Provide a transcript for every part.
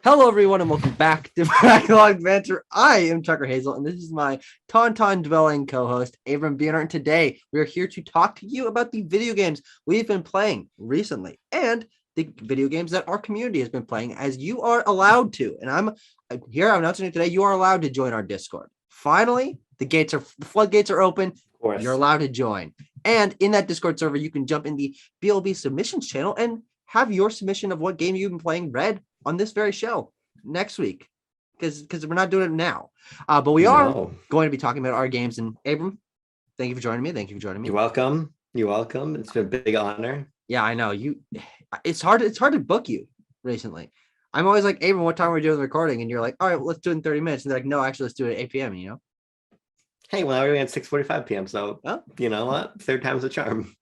Hello, everyone, and welcome back to Backlog Banter. I am Tucker Hazel, and this is my Tauntaun-dwelling co-host, Abram Biener, and today we are here to talk to you about the video games we've been playing recently and the video games that our community has been playing, as you are allowed to. And I'm announcing it today, you are allowed to join our Discord. Finally, the floodgates are open. You're allowed to join. And in that Discord server, you can jump in the BLB submissions channel and have your submission of what game you've been playing read on this very show next week, because we're not doing it now, but we are going to be talking about our games. And Abram, thank you for joining me. You're welcome. It's been a big honor. Yeah, I know you. It's hard to book you recently. I'm always like, Abram, what time are we doing the recording? And you're like, all right, well, let's do it in 30 minutes. And they're like, no, actually, let's do it at 8 p.m. Hey, well, we're at 6:45 p.m. So you know what? Third time's a charm.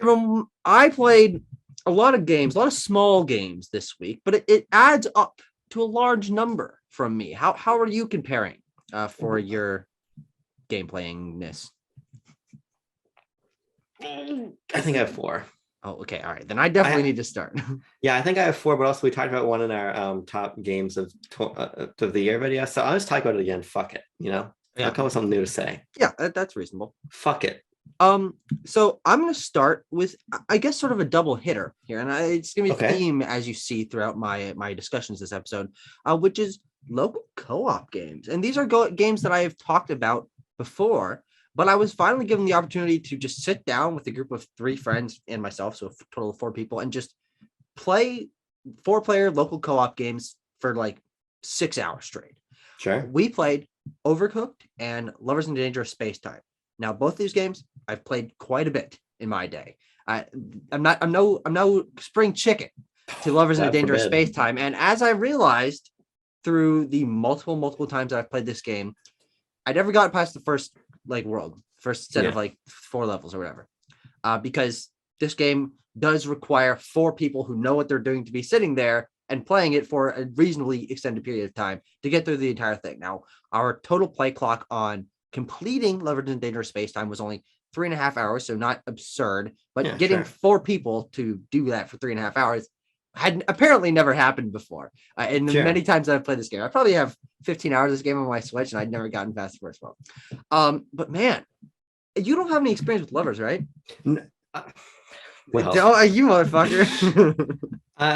Abram, I played a lot of small games this week, but it adds up to a large number from me. How are you comparing for your game playingness? I think I have 4. Oh, okay. All right. Then I definitely need to start. Yeah, I think I have 4, but also we talked about one in our top games of the year video. So I'll just talk about it again. Fuck it. I'll come with something new to say. Yeah, that's reasonable. Fuck it. So I'm going to start with, I guess, sort of a double hitter here, and it's going to be a theme as you see throughout my discussions this episode, which is local co-op games. And these are games that I have talked about before, but I was finally given the opportunity to just sit down with a group of 3 friends and myself, so a total of 4 people, and just play 4-player local co-op games for like 6 hours straight. Sure. We played Overcooked and Lovers in Danger Spacetime. Now, both these games I've played quite a bit in my day. I'm no spring chicken to Lovers in a Dangerous Spacetime. And as I realized through the multiple times I've played this game, I never got past the first set of 4 levels or whatever. Because this game does require 4 people who know what they're doing to be sitting there and playing it for a reasonably extended period of time to get through the entire thing. Now, our total play clock on completing Lovers in Dangerous Spacetime was only 3.5 hours, so not absurd, but getting 4 people to do that for 3.5 hours had apparently never happened before. And many times that I've played this game, I probably have 15 hours of this game on my Switch, and I'd never gotten past the first one. But man, you don't have any experience with Lovers, right? Well, you motherfucker.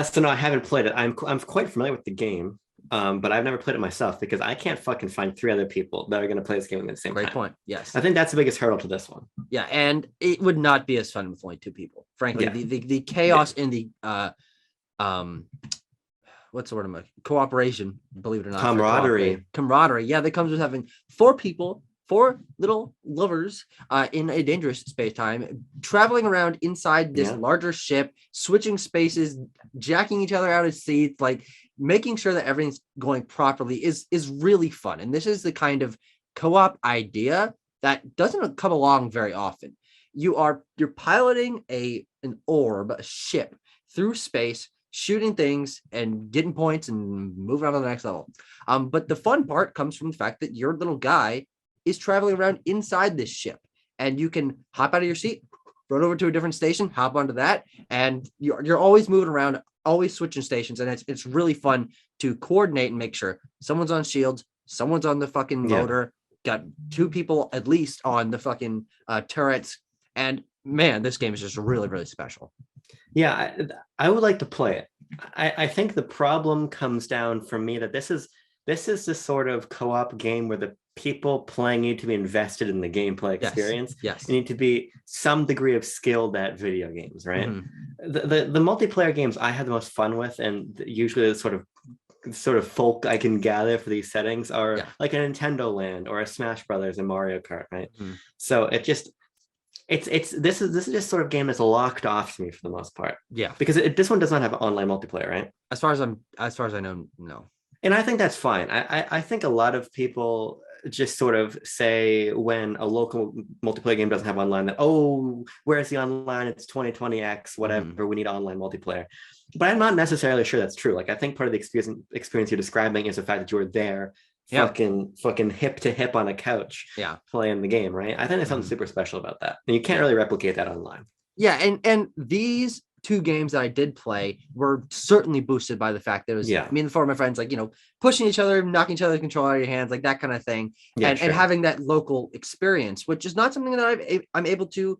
So no, I haven't played it. I'm quite familiar with the game. But I've never played it myself because I can't fucking find 3 other people that are going to play this game at the same time. Great point. Yes. I think that's the biggest hurdle to this one. Yeah. And it would not be as fun with only 2 people. Frankly, the chaos in the, what's the word I'm like? Cooperation, believe it or not. Camaraderie. Yeah. That comes with having 4 people, 4 little lovers in a dangerous space time, traveling around inside this larger ship, switching spaces, jacking each other out of seats, like making sure that everything's going properly is really fun. And this is the kind of co-op idea that doesn't come along very often. You're piloting an orb, a ship through space, shooting things and getting points and moving on to the next level. But the fun part comes from the fact that your little guy is traveling around inside this ship, and you can hop out of your seat, run over to a different station, hop onto that, and you're always moving around, always switching stations, and it's really fun to coordinate and make sure someone's on shields, someone's on the fucking motor, got 2 people at least on the fucking turrets, and man, this game is just really, really special. Yeah, I would like to play it. I think the problem comes down for me that this is this sort of co-op game where the people playing need to be invested in the gameplay experience. Yes. You need to be some degree of skilled at video games, right? Mm-hmm. The multiplayer games I had the most fun with, and usually the sort of folk I can gather for these settings are like a Nintendo Land or a Smash Brothers and Mario Kart, right? Mm-hmm. So this is just sort of game that's locked off to me for the most part. Yeah. Because this one does not have online multiplayer, right? As far as I know, no. And I think that's fine. I think a lot of people just sort of say when a local multiplayer game doesn't have online that, where's the online? It's 2020X, whatever. Mm-hmm. We need online multiplayer. But I'm not necessarily sure that's true. Like, I think part of the experience you're describing is the fact that you were there fucking hip to hip on a couch playing the game, right? I think there's something super special about that. And you can't really replicate that online. Yeah, and these two games that I did play were certainly boosted by the fact that it was me and four of my friends, like, pushing each other, knocking each other's control out of your hands, like that kind of thing. And having that local experience, which is not something that I'm able to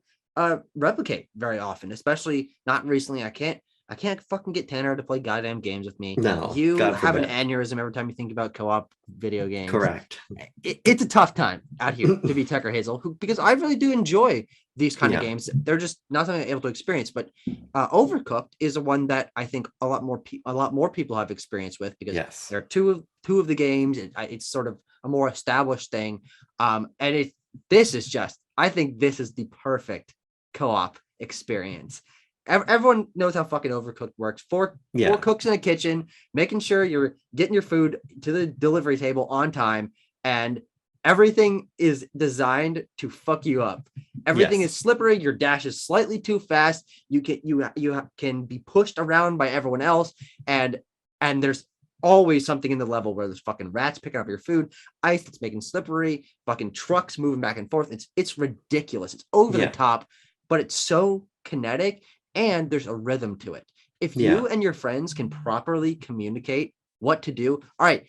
replicate very often, especially not recently. I can't fucking get Tanner to play goddamn games with me. No, you have an aneurysm every time you think about co-op video games. Correct. It's a tough time out here to be Tucker Hazel, because I really do enjoy these kind of games. They're just not something I'm able to experience. But Overcooked is one that I think a lot more people have experience with, because there are two of the games. It's sort of a more established thing. And I think this is the perfect co-op experience. Everyone knows how fucking Overcooked works. Four cooks in a kitchen, making sure you're getting your food to the delivery table on time, and everything is designed to fuck you up. Everything is slippery. Your dash is slightly too fast. You can be pushed around by everyone else, and there's always something in the level where there's fucking rats picking up your food, ice that's making slippery, fucking trucks moving back and forth. It's ridiculous. It's over the top, but it's so kinetic. And there's a rhythm to it. If you and your friends can properly communicate what to do, all right,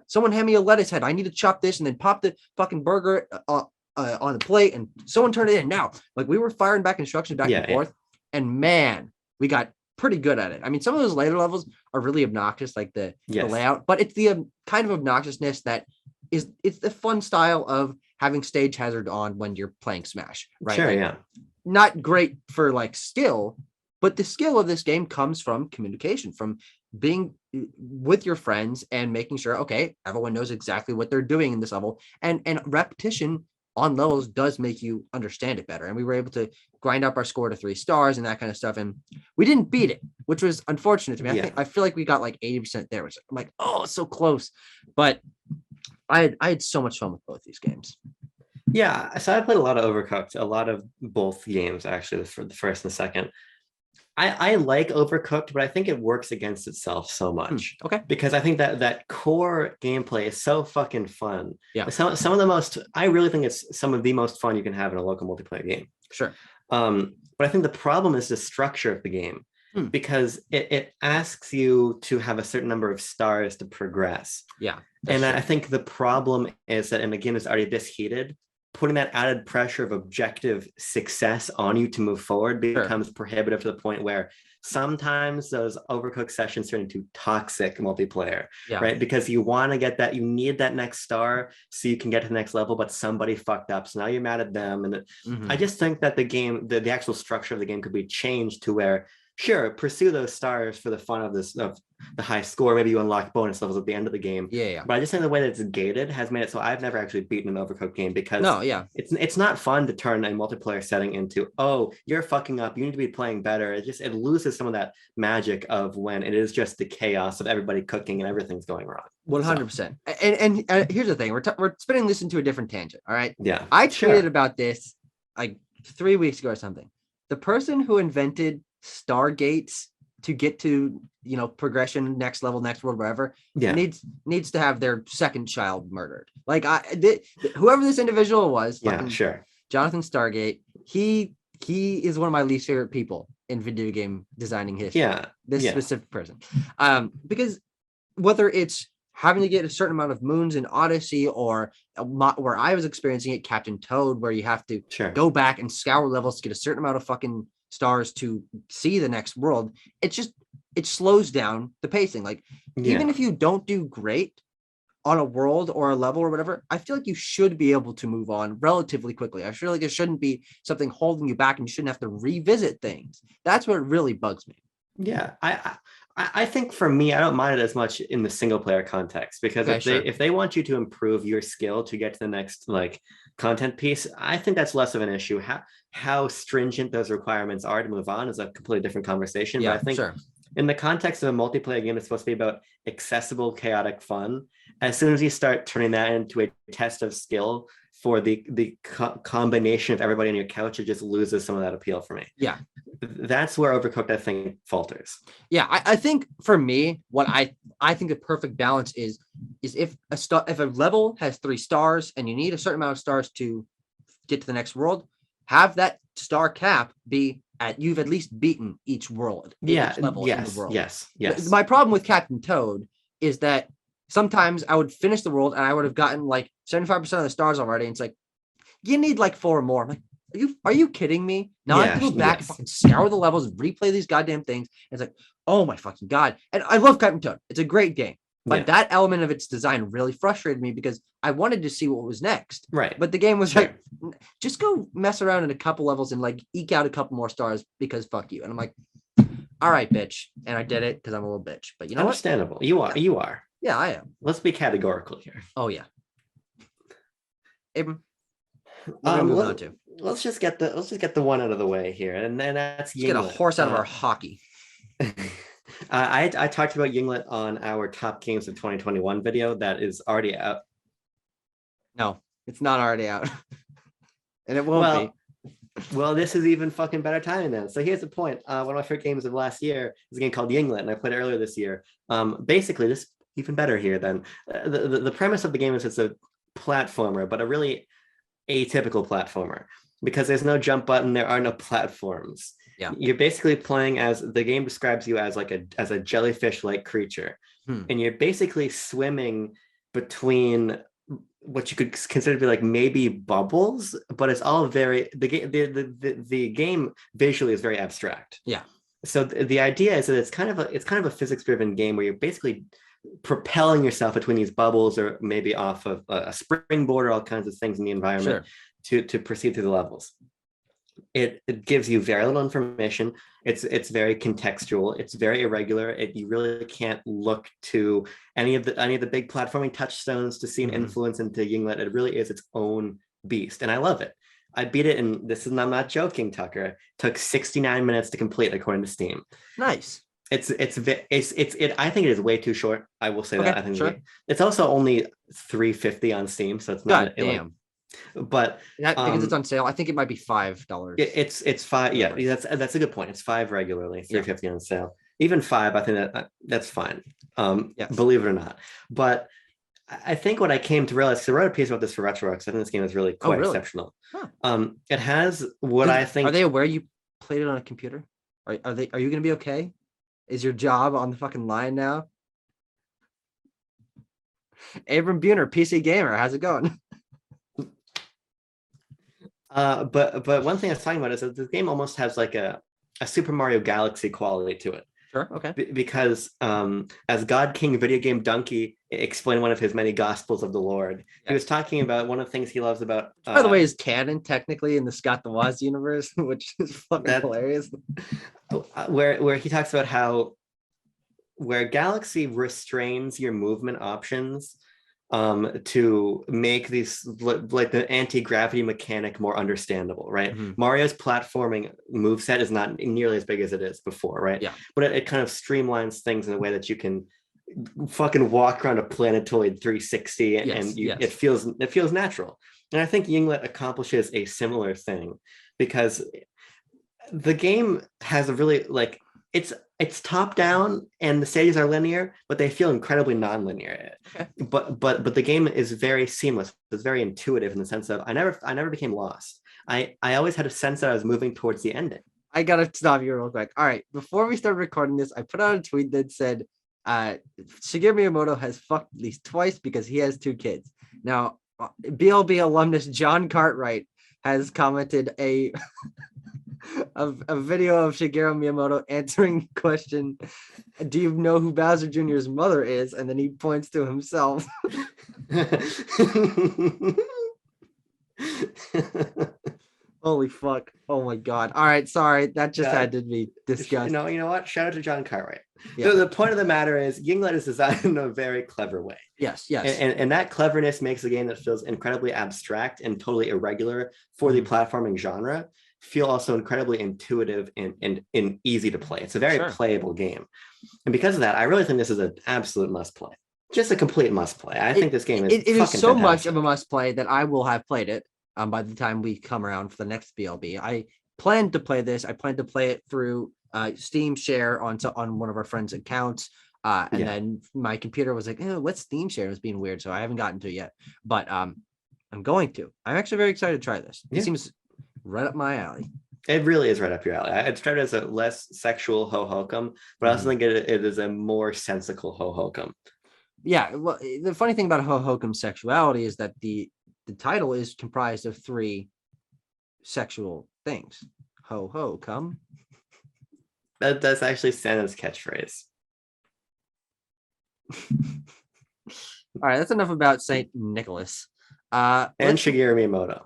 someone hand me a lettuce head. I need to chop this and then pop the fucking burger on the plate, and someone turn it in now. Like, we were firing back instructions back and forth, and man, we got pretty good at it. I mean, some of those later levels are really obnoxious, like the layout, but it's the kind of obnoxiousness that it's the fun style of having stage hazard on when you're playing Smash, right? Sure, Not great for like skill. But the skill of this game comes from communication, from being with your friends and making sure, okay, everyone knows exactly what they're doing in this level. And repetition on levels does make you understand it better. And we were able to grind up our score to 3 stars and that kind of stuff. And we didn't beat it, which was unfortunate to me. I feel like we got like 80% there, which I'm like, oh, so close. But I had so much fun with both these games. Yeah, so I played a lot of Overcooked, a lot of both games, actually, for the first and the second. I like Overcooked, but I think it works against itself so much. Okay. Because I think that core gameplay is so fucking fun. Yeah. Some of the most, I really think it's some of the most fun you can have in a local multiplayer game. Sure. But I think the problem is the structure of the game, because it asks you to have a certain number of stars to progress. Yeah. And true. I think the problem is that in a game that's already this heated, putting that added pressure of objective success on you to move forward becomes prohibitive, to the point where sometimes those Overcooked sessions turn into toxic multiplayer, right? Because you want to get that, you need that next star so you can get to the next level, but somebody fucked up. So now you're mad at them. And I just think that the game, the actual structure of the game could be changed to where, sure, pursue those stars for the fun of the high score. Maybe you unlock bonus levels at the end of the game. But I just think the way that it's gated has made it so I've never actually beaten an Overcooked game, because it's not fun to turn a multiplayer setting into, oh, you're fucking up, you need to be playing better. It loses some of that magic of when it is just the chaos of everybody cooking and everything's going wrong. 100%. And here's the thing, we're spinning this into a different tangent. All right. Yeah. I tweeted about this like 3 weeks ago or something. The person who invented Stargates to get to, progression, next level, next world, wherever, needs to have their second child murdered. Like whoever this individual was, Jonathan Stargate, he is one of my least favorite people in video game designing history. This specific person, because whether it's having to get a certain amount of moons in Odyssey, or where I was experiencing it, Captain Toad, where you have to go back and scour levels to get a certain amount of fucking stars to see the next world, it slows down the pacing. Like, even if you don't do great on a world or a level or whatever, I feel like you should be able to move on relatively quickly. I feel like there shouldn't be something holding you back, and you shouldn't have to revisit things. That's what really bugs me. Yeah, I think for me, I don't mind it as much in the single player context, because if they want you to improve your skill to get to the next content piece, I think that's less of an issue. How stringent those requirements are to move on is a completely different conversation. But I think in the context of a multiplayer game, it's supposed to be about accessible, chaotic fun. As soon as you start turning that into a test of skill for the combination of everybody on your couch, it just loses some of that appeal for me. Yeah. That's where Overcooked, I think, falters. Yeah, I think for me, what I think the perfect balance is if a level has 3 stars and you need a certain amount of stars to get to the next world, have that star cap be you've at least beaten each world. Yeah. Each level in the Yes. world. Yes. My problem with Captain Toad is that sometimes I would finish the world and I would have gotten like 75% of the stars already. And it's like, you need like 4 more. I'm like, are you kidding me? Now I have to go back and fucking scour the levels, replay these goddamn things. And it's like, oh my fucking God. And I love Captain Toad. It's a great game. But that element of its design really frustrated me because I wanted to see what was next. Right. But the game was like, just go mess around in a couple levels and like eke out a couple more stars because fuck you. And I'm like, all right, bitch. And I did it because I'm a little bitch. But you know Understandable. what? You are. Yeah, I am. Let's be categorical here. Oh yeah. Abram, let's just get the one out of the way here, and then that's Ynglet. Get a horse out of our hockey. I talked about Ynglet on our top games of 2021 video that is already out. No, it's not already out. And it won't be. Well, this is even fucking better timing then. So here's the point. One of my favorite games of last year is a game called Ynglet, and I played it earlier this year. Basically, this even better here then. The premise of the game is it's a platformer, but a really atypical platformer because there's no jump button, there are no platforms. Yeah, you're basically playing as the game describes you as a jellyfish-like creature, and you're basically swimming between what you could consider to be like maybe bubbles, but it's all very the game visually is very abstract. Yeah. So the idea is that it's kind of a physics-driven game where you're basically propelling yourself between these bubbles or maybe off of a springboard or all kinds of things in the environment to proceed through the levels. It gives you very little information. It's very contextual. It's very irregular. You really can't look to any of the big platforming touchstones to see an influence into Ynglet. It really is its own beast, and I love it. I beat it, and I'm not joking, Tucker. It took 69 minutes to complete, according to Steam. Nice. I think it is way too short. I will say that. I think it's also only $3.50 on Steam, so it's not. Damn. But because it's on sale, I think it might be $5. It's $5. Yeah, that's a good point. It's $5 regularly, $3.50 on sale. Even $5, I think that's fine. Believe it or not. But I think what I came to realize, because I wrote a piece about this for RetroX, I think this game is really quite exceptional. Huh. It has I think. Are they aware you played it on a computer? Are you going to be okay? Is your job on the fucking line now? Abram Buhner, PC gamer, how's it going? But one thing I was talking about is that this game almost has like a Super Mario Galaxy quality to it. Sure. Okay. Because as God King Video Game Donkey explained one of his many Gospels of the Lord, he was talking about one of the things he loves about. By the way, is canon technically in the Scott the Woz universe, which is fucking hilarious. Where he talks about how where Galaxy restrains your movement options to make these like the anti-gravity mechanic more understandable, right? Mario's platforming moveset is not nearly as big as it is before, right? Yeah. But it kind of streamlines things in a way that you can fucking walk around a planetoid 360 it feels natural. And I think Ynglet accomplishes a similar thing because the game has a really like it's top down and the stages are linear, but they feel incredibly non-linear. Okay. But the game is very seamless. It's very intuitive in the sense of I never became lost. I always had a sense that I was moving towards the ending. I gotta stop you real quick. All right, before we start recording this, I put out a tweet that said Shigeru Miyamoto has fucked at least twice because he has 2 kids. Now, BLB alumnus John Cartwright has commented a video of Shigeru Miyamoto answering the question, do you know who Bowser Jr.'s mother is? And then he points to himself. Holy fuck. Oh my God. All right. Sorry. That just had to be discussed. You know what? Shout out to John Cartwright. Yeah. So the point of the matter is Ynglet is designed in a very clever way. Yes. And that cleverness makes a game that feels incredibly abstract and totally irregular for the platforming genre feel also incredibly intuitive and easy to play. It's a very playable game. And because of that, I really think this is an absolute must play. Just a complete must play. I think this game is it is so fantastic. Much of a must play that I will have played it by the time we come around for the next BLB. I plan to play this. I plan to play it through Steam Share on one of our friends' accounts. Then my computer was like, what's Steam Share? It was being weird. So I haven't gotten to it yet. But I'm going to. I'm actually very excited to try this. It seems right up my alley. It really is right up your alley. I describe it as a less sexual ho-hokum, but I also think it is a more sensical ho-hokum. Yeah, well, the funny thing about ho-hokum sexuality is that the title is comprised of 3 sexual things. Ho ho come. That does actually Santa's catchphrase. All right, that's enough about Saint Nicholas. And Shigeru Miyamoto.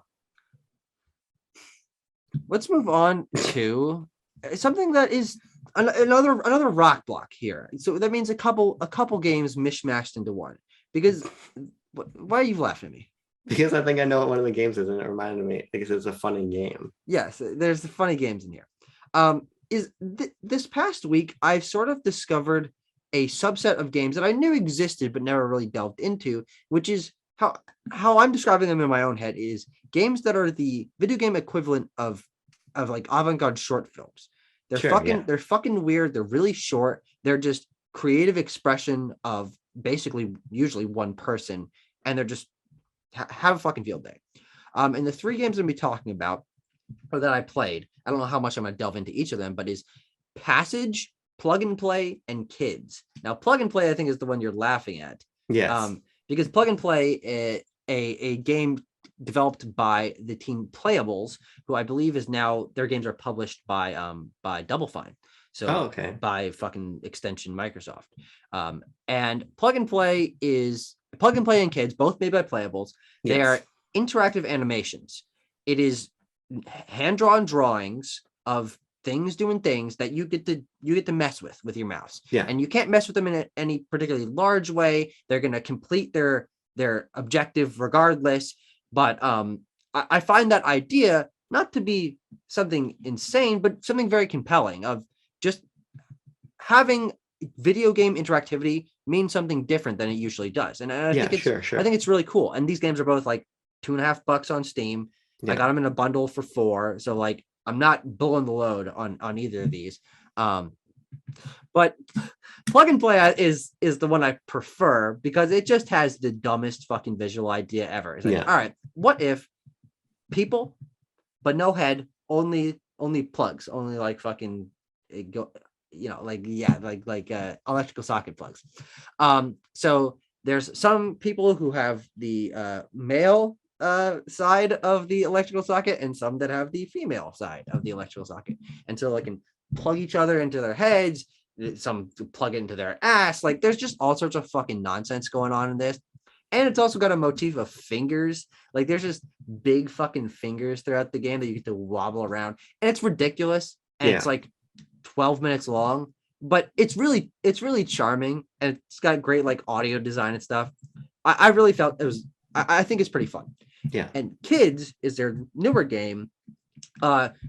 Let's move on to something that is another rock block here. So that means a couple games mishmashed into one. Because why are you laughing at me? Because I think I know what one of the games is, and it reminded me because it's a funny game. Yes, there's funny games in here. This past week, I've sort of discovered a subset of games that I knew existed but never really delved into, which is how I'm describing them in my own head is games that are the video game equivalent of like avant-garde short films. They're fucking weird. They're really short. They're just creative expression of basically usually one person, and they're just have a fucking field day. And the 3 games I'm gonna be talking about, or that I played, I don't know how much I'm gonna delve into each of them, but is Passage, Plug and Play, and Kids. Now, Plug and Play, I think, is the one you're laughing at. Yes. Because Plug and Play, a game developed by the team Playables, who I believe is now their games are published by Double Fine. So by fucking extension Microsoft. And Plug and Play and Kids, both made by Playables. Yes. They are interactive animations. It is hand-drawn drawings of things doing things that you get to mess with your mouse. Yeah. And you can't mess with them in any particularly large way. They're going to complete their objective regardless. But I find that idea not to be something insane, but something very compelling of just having video game interactivity means something different than it usually does. And I think it's really cool. And these games are both like $2.50 on Steam. Yeah. I got them in a bundle for $4. So like, I'm not blowing the load on either of these. But Plug and Play is the one I prefer because it just has the dumbest fucking visual idea ever. It's like, all right, what if people, but no head, only plugs, only like fucking electrical socket plugs. So there's some people who have the male side of the electrical socket and some that have the female side of the electrical socket, and so they can plug each other into their heads, some plug it into their ass. Like there's just all sorts of fucking nonsense going on in this. And it's also got a motif of fingers. Like there's just big fucking fingers throughout the game that you get to wobble around, and it's ridiculous. And it's like 12 minutes long, but it's really charming, and it's got great like audio design and stuff. I really felt it was. I think it's pretty fun. Yeah. And Kids is their newer game,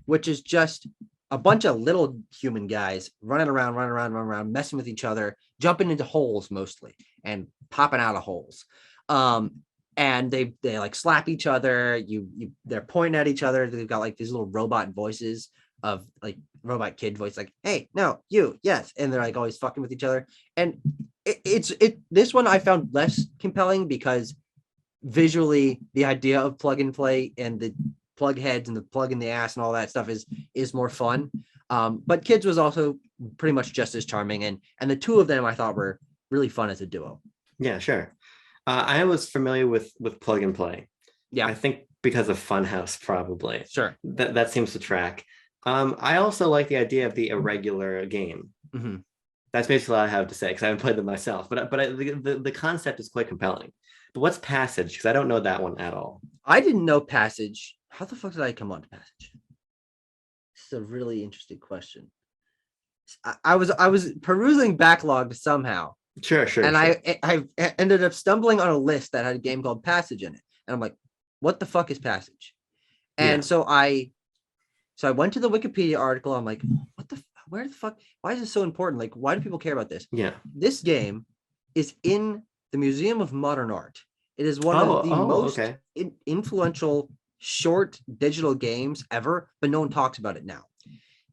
which is just a bunch of little human guys running around, messing with each other, jumping into holes mostly, and popping out of holes. And they like slap each other. They're pointing at each other. They've got like these little robot voices of like robot kid voice, like, hey, no, you, yes. And they're like always fucking with each other. And this one I found less compelling because visually the idea of Plug and Play and the plug heads and the plug in the ass and all that stuff is more fun. But Kids was also pretty much just as charming, and the two of them I thought were really fun as a duo. Yeah, sure. I was familiar with Plug and Play. Yeah, I think because of Funhouse, probably. Sure, that seems to track. I also like the idea of the irregular game. Mm-hmm. That's basically all I have to say because I haven't played them myself. But the concept is quite compelling. But what's Passage? Because I don't know that one at all. I didn't know Passage. How the fuck did I come on to Passage? This is a really interesting question. I was perusing backlog somehow. Sure. And I ended up stumbling on a list that had a game called Passage in it. And I'm like, what the fuck is Passage? And so I went to the Wikipedia article. I'm like, where the fuck? Why is this so important? Like, why do people care about this? Yeah. This game is in the Museum of Modern Art. It is one of the most influential short digital games ever, but no one talks about it now.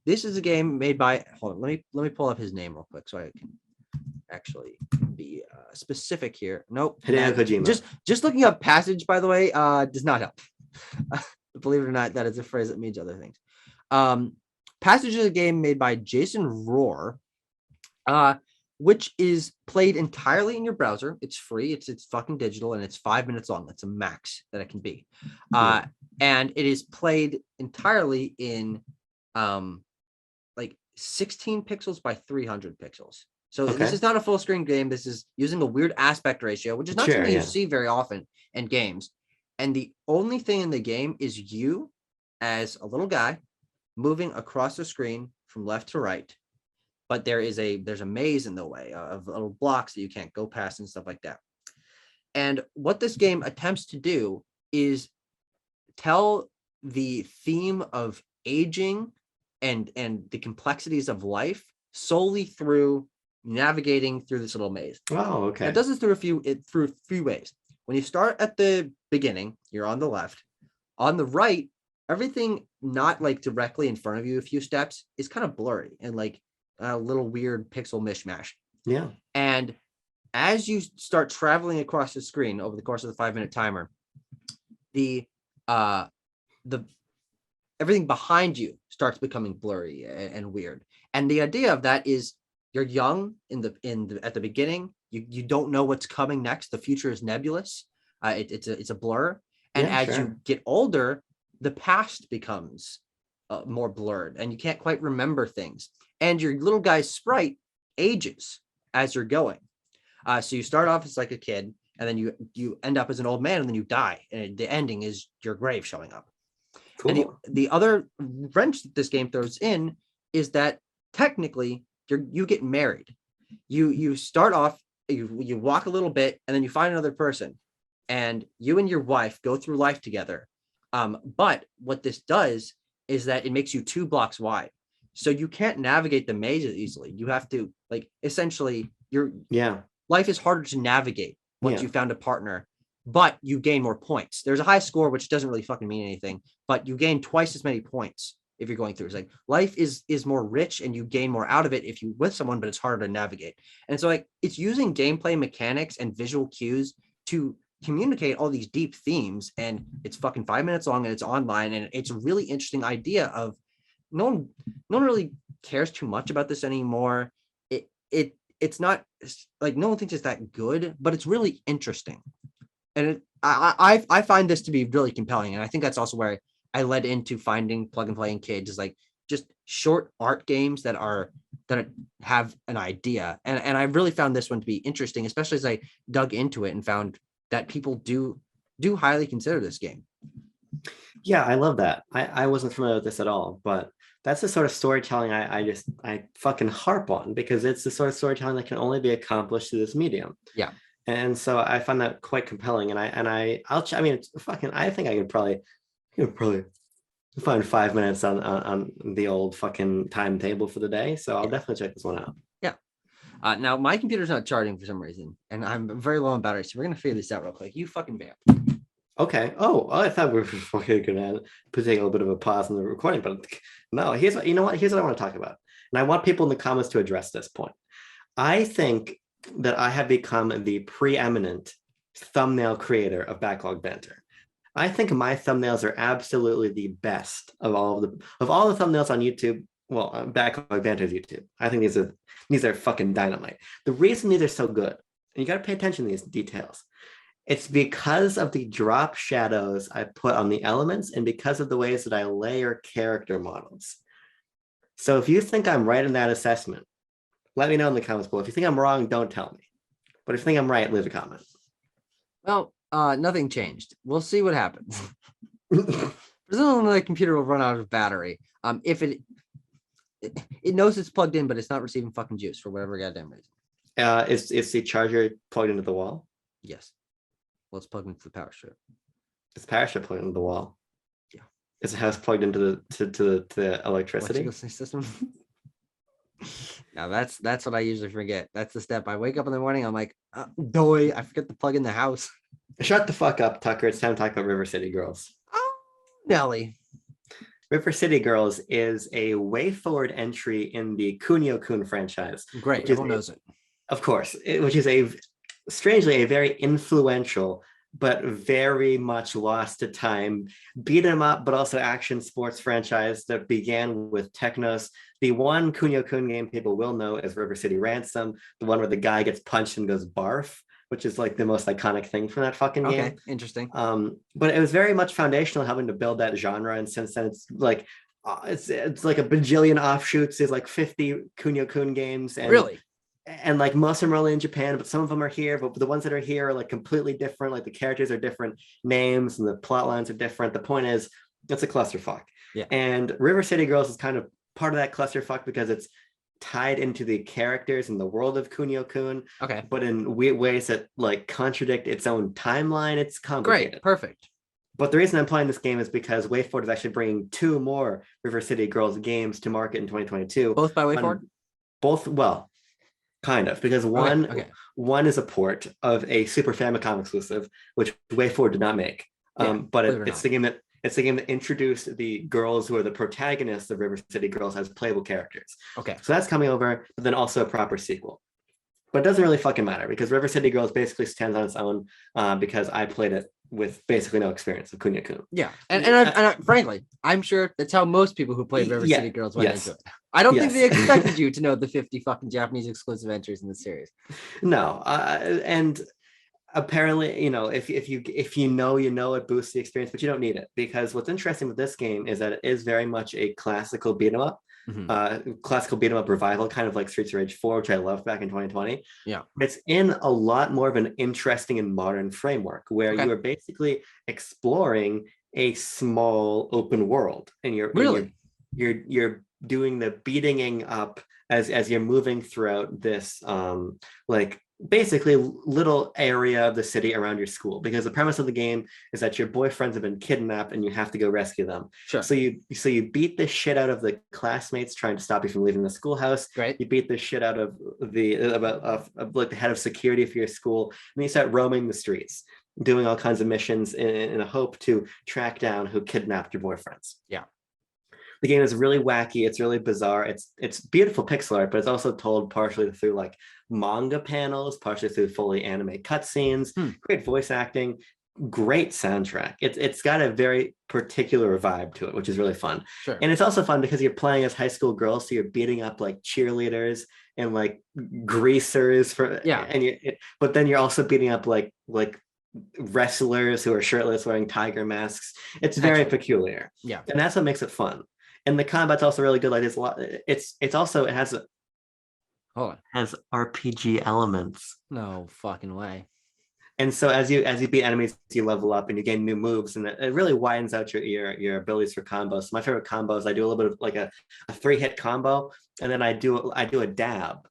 This is a game made by, hold on, let me pull up his name real quick so I can actually be specific here. Nope. Hideo Kojima. Just looking up Passage, by the way, does not help. Believe it or not, that is a phrase that means other things. Passage is a game made by Jason Rohr, which is played entirely in your browser. It's free. It's fucking digital, and it's 5 minutes long. That's a max that it can be. And it is played entirely in like 16 pixels by 300 pixels. So this is not a full screen game. This is using a weird aspect ratio, which is not something you see very often in games. And the only thing in the game is you as a little guy moving across the screen from left to right. But there's a maze in the way of little blocks that you can't go past and stuff like that. And what this game attempts to do is tell the theme of aging and the complexities of life solely through navigating through this little maze. Oh, okay. It does this through a few ways. When you start at the beginning, you're on the left. On the right, everything not like directly in front of you a few steps is kind of blurry and like a little weird pixel mishmash. Yeah. And as you start traveling across the screen over the course of the 5-minute timer, the everything behind you starts becoming blurry and weird. And the idea of that is you're young at the beginning. You don't know what's coming next. The future is nebulous. It's a blur. And as you get older, the past becomes more blurred, and you can't quite remember things. And your little guy's sprite ages as you're going. So you start off as like a kid, and then you end up as an old man, and then you die. And the ending is your grave showing up. Cool. And the other wrench that this game throws in is that technically you get married. You start off, you walk a little bit, and then you find another person, and you and your wife go through life together. But what this does is that it makes you 2 blocks wide. So you can't navigate the maze as easily. You have to, like, essentially life is harder to navigate once you found a partner, but you gain more points. There's a high score, which doesn't really fucking mean anything, but you gain twice as many points if you're going through. It's like life is more rich and you gain more out of it if you're with someone, but it's harder to navigate. And so like it's using gameplay mechanics and visual cues to communicate all these deep themes, and it's fucking 5 minutes long and it's online, and it's a really interesting idea of no one really cares too much about this anymore. It's not like no one thinks it's that good, but it's really interesting. And I find this to be really compelling. And I think that's also where I led into finding Plug and Play in Kids, is like just short art games that have an idea. And I really found this one to be interesting, especially as I dug into it and found that people do highly consider this game. Yeah, I love that. I wasn't familiar with this at all, but that's the sort of storytelling I fucking harp on, because it's the sort of storytelling that can only be accomplished through this medium. Yeah. And so I find that quite compelling. And I think I could probably find 5 minutes on the old fucking timetable for the day. So I'll definitely check this one out. Yeah. Now my computer's not charging for some reason, and I'm very low on battery. So we're going to figure this out real quick. You fucking vamp. Okay. Oh, I thought we were fucking going to take a little bit of a pause in the recording, but no, here's what I want to talk about. And I want people in the comments to address this point. I think that I have become the preeminent thumbnail creator of Backlog Banter. I think my thumbnails are absolutely the best of all the thumbnails on YouTube. Well, Backlog Banter's YouTube. I think these are fucking dynamite. The reason these are so good, and you got to pay attention to these details, it's because of the drop shadows I put on the elements and because of the ways that I layer character models. So if you think I'm right in that assessment, let me know in the comments below. If you think I'm wrong, don't tell me. But if you think I'm right, leave a comment. Well, nothing changed. We'll see what happens. Presumably the computer will run out of battery. If it knows it's plugged in, but it's not receiving fucking juice for whatever goddamn reason. Is the charger plugged into the wall? Yes. Well, it's plugged into the power strip. Is the power strip plugged into the wall? Yeah. Is the house plugged into the electricity system? Now that's what I usually forget. That's the step. I wake up in the morning, I'm like, doy, I forget to plug in the house. Shut the fuck up, Tucker. It's time to talk about River City Girls. Oh, Nelly. River City Girls is a way forward entry in the Kunio-kun franchise. Great, everyone knows it. Of course, which is strangely a very influential but very much lost to time. Beat 'em up, but also action sports franchise that began with Technos. The one Kunio-kun game people will know is River City Ransom, the one where the guy gets punched and goes barf, which is like the most iconic thing from that fucking game. Okay, interesting. But it was very much foundational helping to build that genre, and since then it's like like a bajillion offshoots. There's like 50 Kunio-kun games, and Really? And like most of them are only in Japan, but some of them are here. But the ones that are here are like completely different. Like the characters are different names and the plot lines are different. The point is, it's a clusterfuck. Yeah. And River City Girls is kind of part of that clusterfuck because it's tied into the characters in the world of Kunio-kun. Okay. But in weird ways that like contradict its own timeline. It's complicated. Great. Perfect. But the reason I'm playing this game is because WayForward is actually bringing 2 more River City Girls games to market in 2022. Both by WayForward? Both, well, kind of, because one is a port of a Super Famicom exclusive, which WayForward did not make. But it's the game that introduced the girls who are the protagonists of River City Girls as playable characters. Okay. So that's coming over, but then also a proper sequel. But it doesn't really fucking matter because River City Girls basically stands on its own because I played it with basically no experience of Kunio-kun. Yeah, and frankly, I'm sure that's how most people who played River City Girls went into it. I don't think they expected you to know the 50 fucking Japanese exclusive entries in the series. No, and apparently, you know, if you know, it boosts the experience, but you don't need it because what's interesting with this game is that it is very much a classical beat 'em up. Classical beat 'em up revival, kind of like Streets of Rage 4, which I loved back in 2020. Yeah, it's in a lot more of an interesting and modern framework where you are basically exploring a small open world, and you're doing the beating up as you're moving throughout this like basically little area of the city around your school, because the premise of the game is that your boyfriends have been kidnapped and you have to go rescue them. Sure. So you beat the shit out of the classmates trying to stop you from leaving the schoolhouse. Right. You beat the shit out of like the head of security for your school, and then you start roaming the streets, doing all kinds of missions in a hope to track down who kidnapped your boyfriends. Yeah. The game is really wacky. It's really bizarre. It's beautiful pixel art, but it's also told partially through like manga panels, partially through fully anime cutscenes. Great voice acting, great soundtrack. It's got a very particular vibe to it, which is really fun. Sure. And it's also fun because you're playing as high school girls, so you're beating up like cheerleaders and like greasers but then you're also beating up like wrestlers who are shirtless wearing tiger masks. It's very peculiar. Yeah. And that's what makes it fun. And the combat's also really good. Like there's a lot. It has RPG elements. No fucking way. And so as you beat enemies, you level up and you gain new moves, and it really widens out your abilities for combos. So my favorite combos, I do a little bit of like a 3-hit combo, and then I do a dab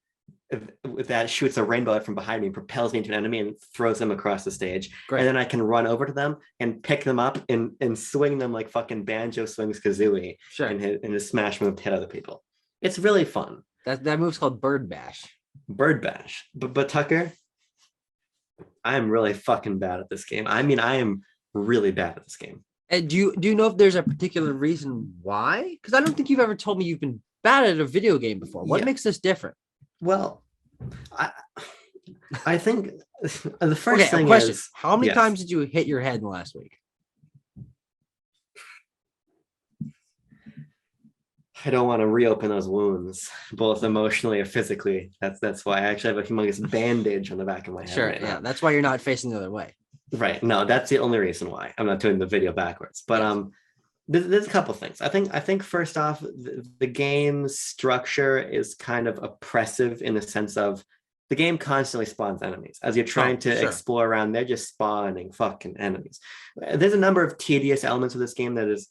that shoots a rainbow out from behind me, propels me into an enemy, and throws them across the stage. Great. And then I can run over to them and pick them up and swing them like fucking Banjo swings Kazooie. Sure. And his smash move to hit other people. It's really fun. That move's called Bird Bash. Bird Bash. But Tucker, I'm really fucking bad at this game. I mean, I am really bad at this game. And do you know if there's a particular reason why? Because I don't think you've ever told me you've been bad at a video game before. What makes this different? Well, I think the first thing is, how many times did you hit your head in the last week? I don't want to reopen those wounds, both emotionally and physically. That's why I actually have a humongous bandage on the back of my head. Sure, right now. That's why you're not facing the other way. Right. No, that's the only reason why I'm not doing the video backwards. But there's a couple things. I think first off, the game's structure is kind of oppressive in the sense of the game constantly spawns enemies. As you're trying to explore around, they're just spawning fucking enemies. There's a number of tedious elements of this game that is,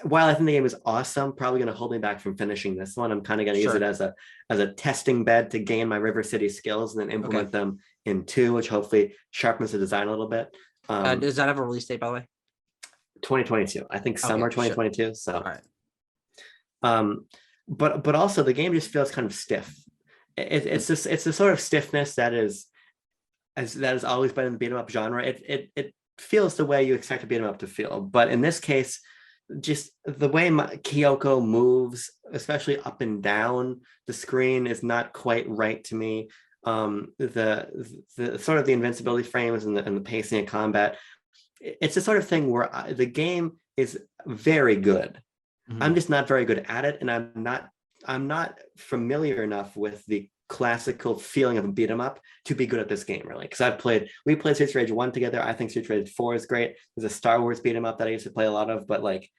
while I think the game is awesome, probably going to hold me back from finishing this one. I'm kind of going to use it as a testing bed to gain my River City skills and then implement them in 2, which hopefully sharpens the design a little bit. Does that have a release date, by the way? 2022. I think summer 2022. So, all right. But also the game just feels kind of stiff. It's the sort of stiffness that has always been in the beat 'em up genre. It feels the way you expect a beat 'em up to feel, but in this case, just the way Kyoko moves, especially up and down the screen, is not quite right to me. the sort of the invincibility frames and the pacing of combat. It's the sort of thing where the game is very good. I'm just not very good at it, and I'm not familiar enough with the classical feeling of a beat 'em up to be good at this game, really. Because we played Streets of Rage 1 together. I think Streets of Rage 4 is great. There's a Star Wars beat 'em up that I used to play a lot of, but like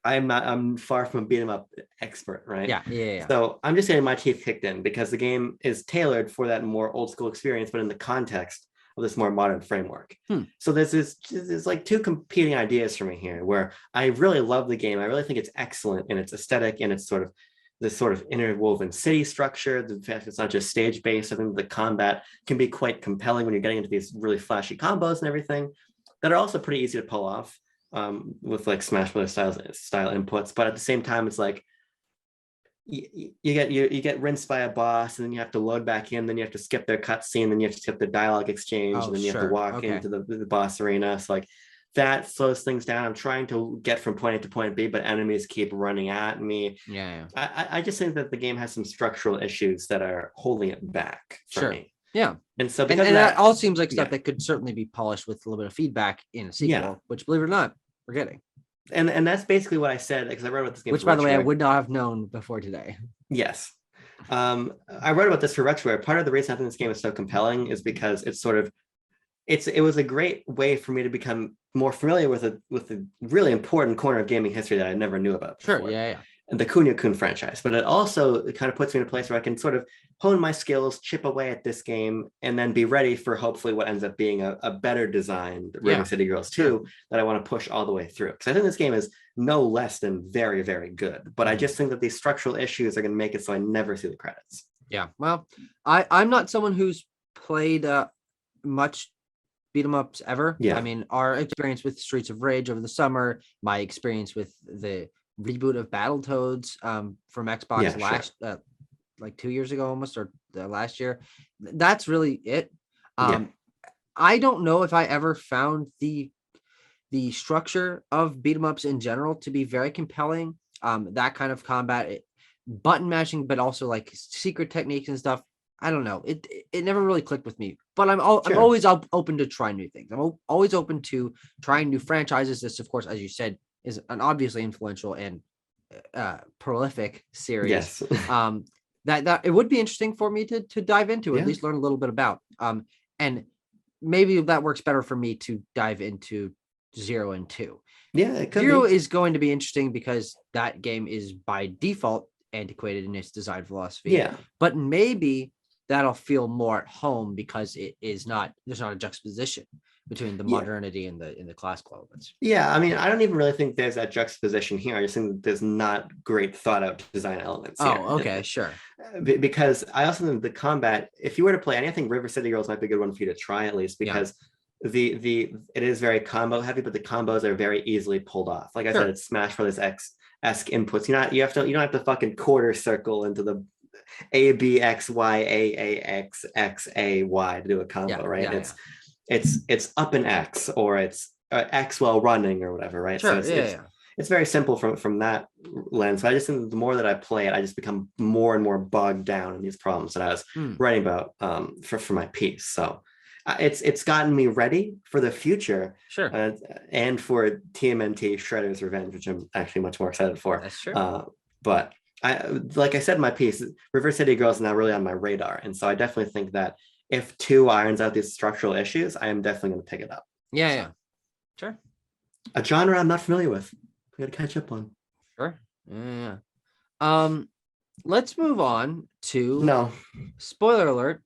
I'm far from a beat 'em up expert, right? Yeah. So I'm just getting my teeth kicked in because the game is tailored for that more old school experience, but in the context of this more modern framework. So there's like two competing ideas for me here, where I really love the game. I really think it's excellent in its aesthetic and its sort of this sort of interwoven city structure. The fact it's not just stage based. I think the combat can be quite compelling when you're getting into these really flashy combos and everything that are also pretty easy to pull off with like Smash Bros. style inputs. But at the same time, it's like you get rinsed by a boss, and then you have to load back in, then you have to skip their cutscene, then you have to skip the dialogue exchange, and then you have to walk into the boss arena. So like that slows things down. I'm trying to get from point A to point B, but enemies keep running at me. I just think that the game has some structural issues that are holding it back for me. And so because that all seems like stuff that could certainly be polished with a little bit of feedback in a sequel, which, believe it or not, we're getting. And that's basically what I said, because I wrote about this game. Which, by the way, I would not have known before today. Yes. I wrote about this for Retroware. Part of the reason I think this game is so compelling is because it's sort of it was a great way for me to become more familiar with a really important corner of gaming history that I never knew about before. The Kunio-kun franchise. But it kind of puts me in a place where I can sort of hone my skills, chip away at this game, and then be ready for hopefully what ends up being a better designed River City Girls 2 that I want to push all the way through. Because I think this game is no less than very, very good. But I just think that these structural issues are going to make it so I never see the credits. Well, I'm not someone who's played much beat 'em ups ever. I mean, our experience with Streets of Rage over the summer, my experience with the reboot of Battletoads from Xbox like 2 years ago almost, or last year, that's really it. I don't know if I ever found the structure of beat 'em ups in general to be very compelling. That kind of combat, button mashing, but also like secret techniques and stuff, I don't know, it never really clicked with me. But I'm always open to try new things. I'm always open to trying new franchises. This, of course, as you said, is an obviously influential and prolific series. That it would be interesting for me to dive into, at least learn a little bit about. And maybe that works better for me to dive into 0 and 2. Zero is going to be interesting because that game is by default antiquated in its design philosophy. But maybe that'll feel more at home because there's not a juxtaposition between the modernity and the classical elements. I mean, I don't even really think there's that juxtaposition here. I just think that there's not great thought out design elements here. Okay, sure. Because I also think the combat, if you were to play anything, River City Girls might be a good one for you to try at least, because it is very combo heavy, but the combos are very easily pulled off. Like I said, it's Smash Brothers esque inputs. You don't have to fucking quarter circle into the A B X Y A A X X A Y to do a combo, right? It's up and X, or it's X while running or whatever, right? It's very simple from that lens. So I just think the more that I play it, I just become more and more bogged down in these problems that I was writing about for my piece. So it's gotten me ready for the future, and for TMNT Shredder's Revenge, which I'm actually much more excited for. That's true. But like I said in my piece, River City Girls is now really on my radar, and so I definitely think that if 2 irons out these structural issues, I am definitely going to pick it up. Sure. A genre I'm not familiar with. We got to catch up on. Sure. Let's move on to spoiler alert.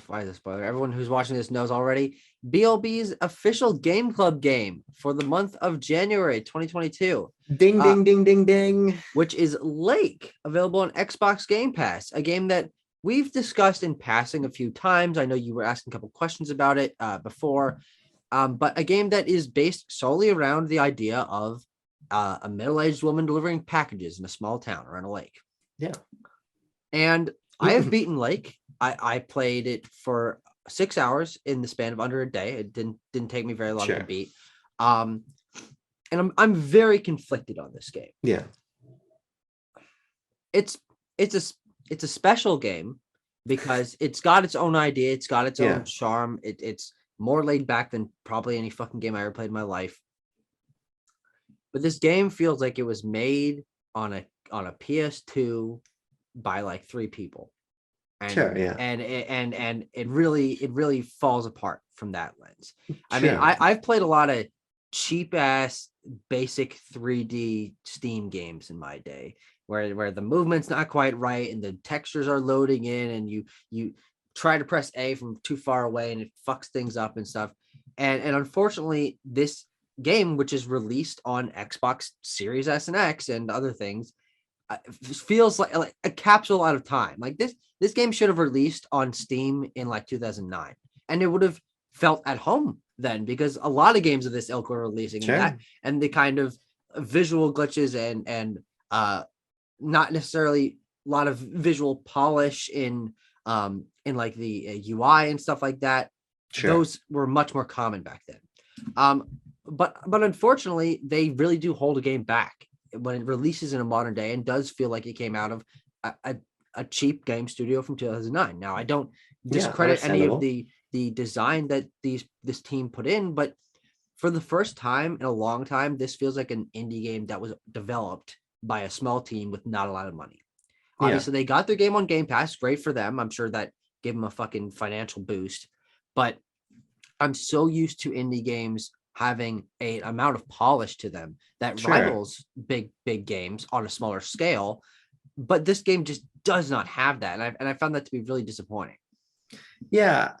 Why is a spoiler? Everyone who's watching this knows already. BLB's official Game Club game for the month of January 2022. Ding, ding, ding, ding, ding. Which is Lake, available on Xbox Game Pass, a game that we've discussed in passing a few times. I know you were asking a couple questions about it before, but a game that is based solely around the idea of a middle-aged woman delivering packages in a small town around a lake. And I have beaten Lake. I played it for 6 hours in the span of under a day. It didn't take me very long to beat. And I'm very conflicted on this game. It's a special game because it's got its own idea, it's got its Yeah. own charm. It's more laid back than probably any fucking game I ever played in my life. But this game feels like it was made on a PS2 by like 3 people. And Sure, yeah. and it really falls apart from that lens. I mean, Sure. I've played a lot of cheap ass basic 3D Steam games in my day where the movement's not quite right and the textures are loading in and you try to press A from too far away and it fucks things up and stuff. And unfortunately, this game, which is released on Xbox Series S and X and other things, feels like a capsule out of time. Like this game should have released on Steam in like 2009, and it would have felt at home then, because a lot of games of this ilk were releasing, Sure. and the kind of visual glitches and not necessarily a lot of visual polish in like the UI and stuff like that. Sure. Those were much more common back then. But unfortunately, they really do hold a game back when it releases in a modern day, and does feel like it came out of a cheap game studio from 2009. Now, I don't discredit any of the design that this team put in, but for the first time in a long time, this feels like an indie game that was developed by a small team with not a lot of money. Obviously, they got their game on Game Pass. Great for them. I'm sure that gave them a fucking financial boost. But I'm so used to indie games having an amount of polish to them that rivals big games on a smaller scale. But this game just does not have that. And I found that to be really disappointing. Yeah.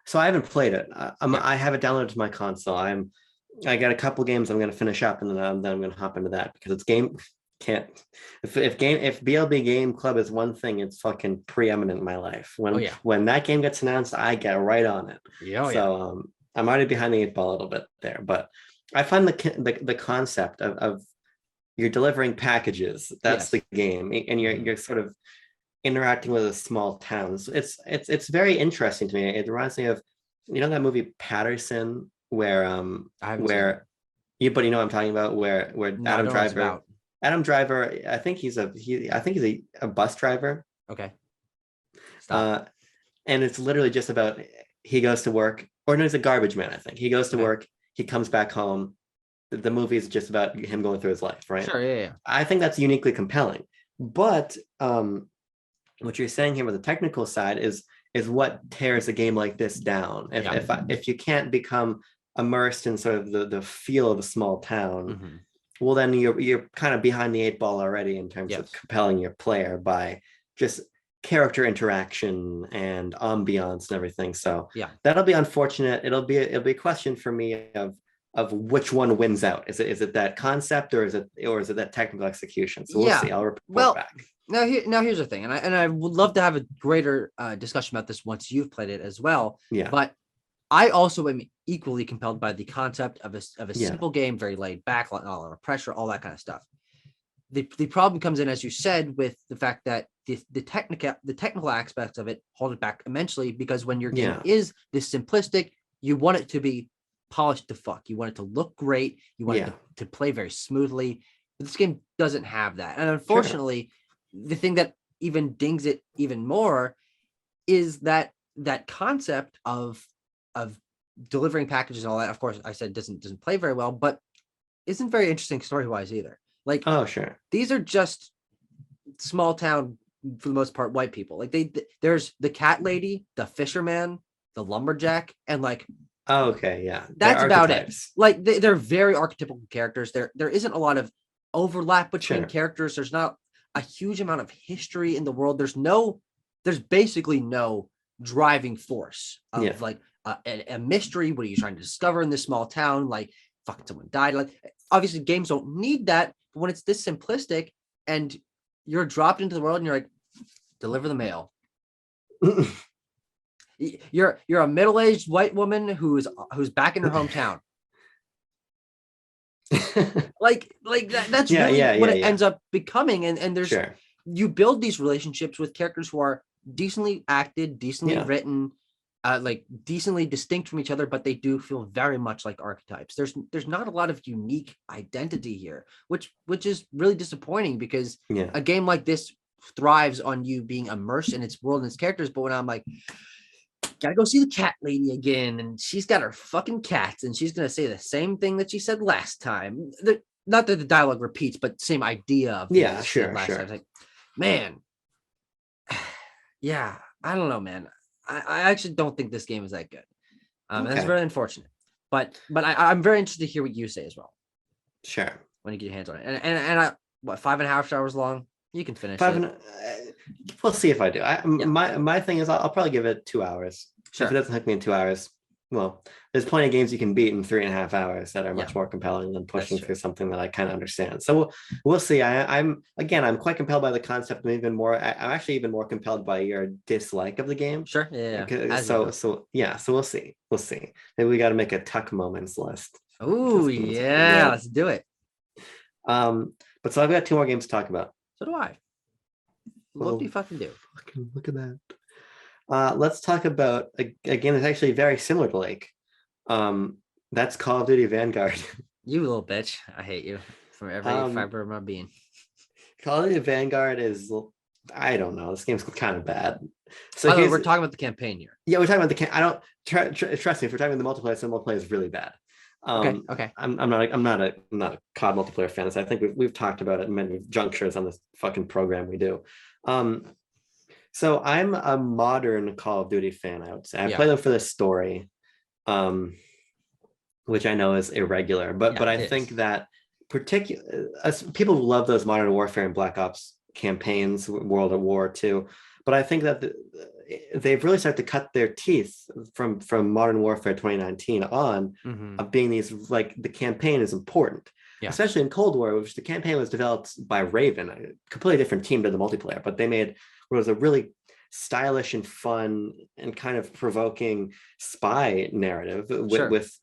So I haven't played it. I have it downloaded to my console. I got a couple games I'm going to finish up, and then I'm going to hop into that, because it's game can't. If BLB Game Club is one thing, it's fucking preeminent in my life. When that game gets announced, I get right on it. I'm already behind the 8 ball a little bit there, but I find the concept of you're delivering packages. That's the game, and you're sort of interacting with a small town. So it's very interesting to me. It reminds me of, that movie Patterson, where you know what I'm talking about, where Adam Driver, I think he's a bus driver. Okay. Stop. And it's literally just about, he goes to work, or no, he's a garbage man, I think. He goes to work, he comes back home. The movie is just about him going through his life, right? Sure, yeah. I think that's uniquely compelling. But what you're saying here with the technical side is what tears a game like this down. If you can't become immersed in sort of the feel of a small town, well, then you're kind of behind the 8 ball already in terms of compelling your player by just character interaction and ambiance and everything. So that'll be unfortunate. It'll be a question for me of which one wins out. Is it that concept, or is it that technical execution? So we'll see. I'll report back. Now here's the thing, and I would love to have a greater discussion about this once you've played it as well. Yeah. But I also am equally compelled by the concept of a simple game, very laid back, not a lot of pressure, all that kind of stuff. The problem comes in, as you said, with the fact that the technical aspects of it hold it back immensely, because when your game is this simplistic, you want it to be polished to fuck. You want it to look great. You want it to play very smoothly. But this game doesn't have that. And unfortunately, the thing that even dings it even more is that concept of delivering packages and all that. Of course, I said doesn't play very well, but isn't very interesting story-wise either. Like, these are just small town, for the most part, white people. Like there's the cat lady, the fisherman, the lumberjack, and like, that's about it. Like they're very archetypical characters. There isn't a lot of overlap between characters. There's not a huge amount of history in the world. There's basically no driving force of like a mystery. What are you trying to discover in this small town? Like, fucking someone died. Like, obviously games don't need that, but when it's this simplistic and you're dropped into the world and you're like, deliver the mail. You're a middle-aged white woman who's back in her hometown. That's really what it ends up becoming. And there's you build these relationships with characters who are decently acted, decently written, like decently distinct from each other, but they do feel very much like archetypes. There's not a lot of unique identity here, which is really disappointing, because a game like this thrives on you being immersed in its world and its characters. But when I'm like, gotta go see the cat lady again, and she's got her fucking cats, and she's gonna say the same thing that she said last time. Not that the dialogue repeats, but same idea of sure. time. It's like, man, yeah, I don't know, man. I actually don't think this game is that good. And that's very unfortunate. But I'm very interested to hear what you say as well. Sure. When you get your hands on it, and I, what, 5.5 hours long? You can finish it. We'll see if I do. My thing is I'll probably give it 2 hours. Sure. If it doesn't hook me in 2 hours, well, there's plenty of games you can beat in 3.5 hours that are much more compelling than pushing through something that I kind of understand. So we'll see. I'm quite compelled by the concept. I'm actually even more compelled by your dislike of the game. Sure. Yeah. So we'll see. Maybe we got to make a tuck moments list. Oh yeah, let's do it. But so I've got 2 more games to talk about. So do I. What do you fucking do? Look at that. Let's talk about a game that's actually very similar to Lake. That's Call of Duty Vanguard. You little bitch. I hate you from every fiber of my being. Call of Duty Vanguard is, I don't know. This game's kind of bad. So we're talking about the campaign here. Yeah, we're talking about the I don't trust me. If we're talking about the multiplayer, the multiplayer is really bad. Okay. I'm not a COD multiplayer fan. So I think we've talked about it in many junctures on this fucking program we do. So I'm a modern Call of Duty fan, I would say. I play them for the story, which I know is irregular, but I think that people love those Modern Warfare and Black Ops campaigns, World at War II, but I think that they've really started to cut their teeth from Modern Warfare 2019 on of being these, like, the campaign is important. Yeah. Especially in Cold War, which the campaign was developed by Raven, a completely different team to the multiplayer, but they made what was a really stylish and fun and kind of provoking spy narrative with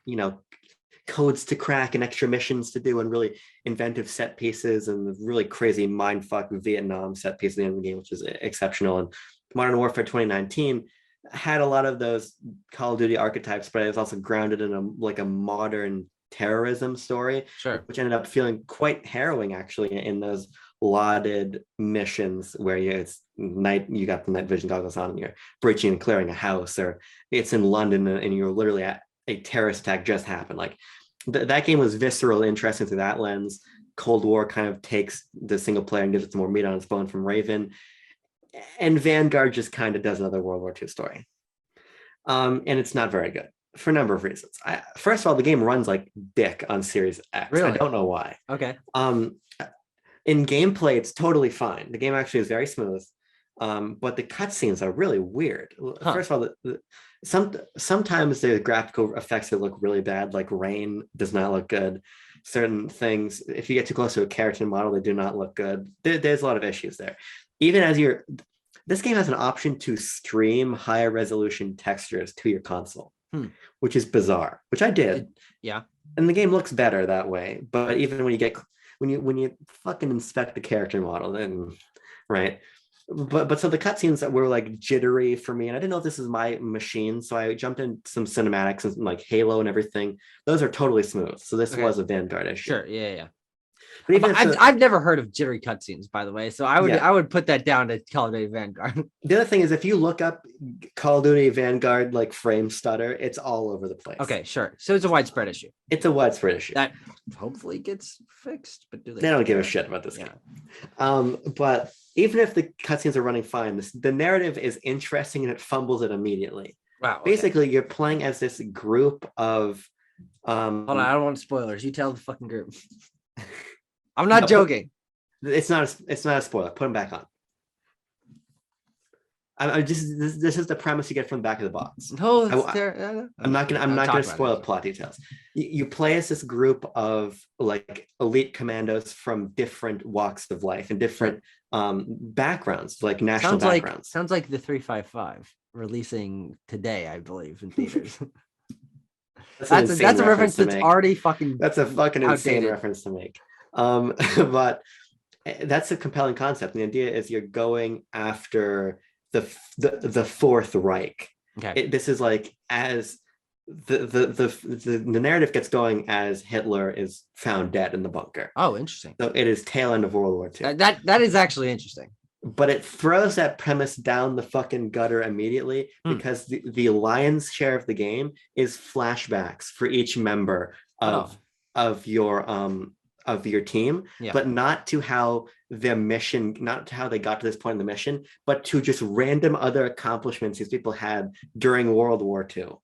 codes to crack and extra missions to do and really inventive set pieces and really crazy mindfuck Vietnam set pieces at the end of the game, which is exceptional. And Modern Warfare 2019 had a lot of those Call of Duty archetypes, but it was also grounded in a modern terrorism story, which ended up feeling quite harrowing actually in those lauded missions where you got the night vision goggles on and you're breaching and clearing a house, or it's in London and you're literally at a terrorist attack just happened. Like that game was visceral, interesting through that lens. Cold War kind of takes the single player and gives it some more meat on its bone from Raven, and Vanguard just kind of does another World War II story, and it's not very good for a number of reasons. First of all, the game runs like dick on Series X. Really? I don't know why. Okay. In gameplay, it's totally fine. The game actually is very smooth, but the cutscenes are really weird. First of all, sometimes the graphical effects that look really bad, like rain does not look good. Certain things, if you get too close to a character model, they do not look good. There's a lot of issues there. Even as this game has an option to stream higher resolution textures to your console, which is bizarre, which I did. Yeah. And the game looks better that way. But even when you fucking inspect the character model, then right. But so the cutscenes that were like jittery for me, and I didn't know if this is my machine, so I jumped in some cinematics and like Halo and everything. Those are totally smooth. So this was a Vanguard issue. Sure, yeah. But even I've never heard of jittery cutscenes, by the way, so I would put that down to Call of Duty Vanguard. The other thing is, if you look up Call of Duty Vanguard like frame stutter, it's all over the place. Okay, sure. So it's a widespread issue. It's a widespread issue that hopefully gets fixed, but they don't give a shit about this game. But even if the cutscenes are running fine, the narrative is interesting and it fumbles it immediately. Wow. Okay. Basically, you're playing as this group of. Hold on, I don't want spoilers. You tell the fucking group. I'm not joking. It's not a spoiler. Put them back on. This is the premise you get from the back of the box. No, I'm not gonna spoil plot details. You play as this group of like elite commandos from different walks of life and different backgrounds, like national backgrounds. Sounds like the 355 releasing today, I believe, in theaters. That's a reference that's already fucking. That's a fucking insane reference to make. But that's a compelling concept. The idea is you're going after the Fourth Reich. Okay. This is like as the narrative gets going as Hitler is found dead in the bunker. Oh, interesting. So it is tail end of World War II. That is actually interesting. but it throws that premise down the fucking gutter immediately because the lion's share of the game is flashbacks for each member of your team, but not to how their mission, not to how they got to this point in the mission, but to just random other accomplishments these people had during World War II.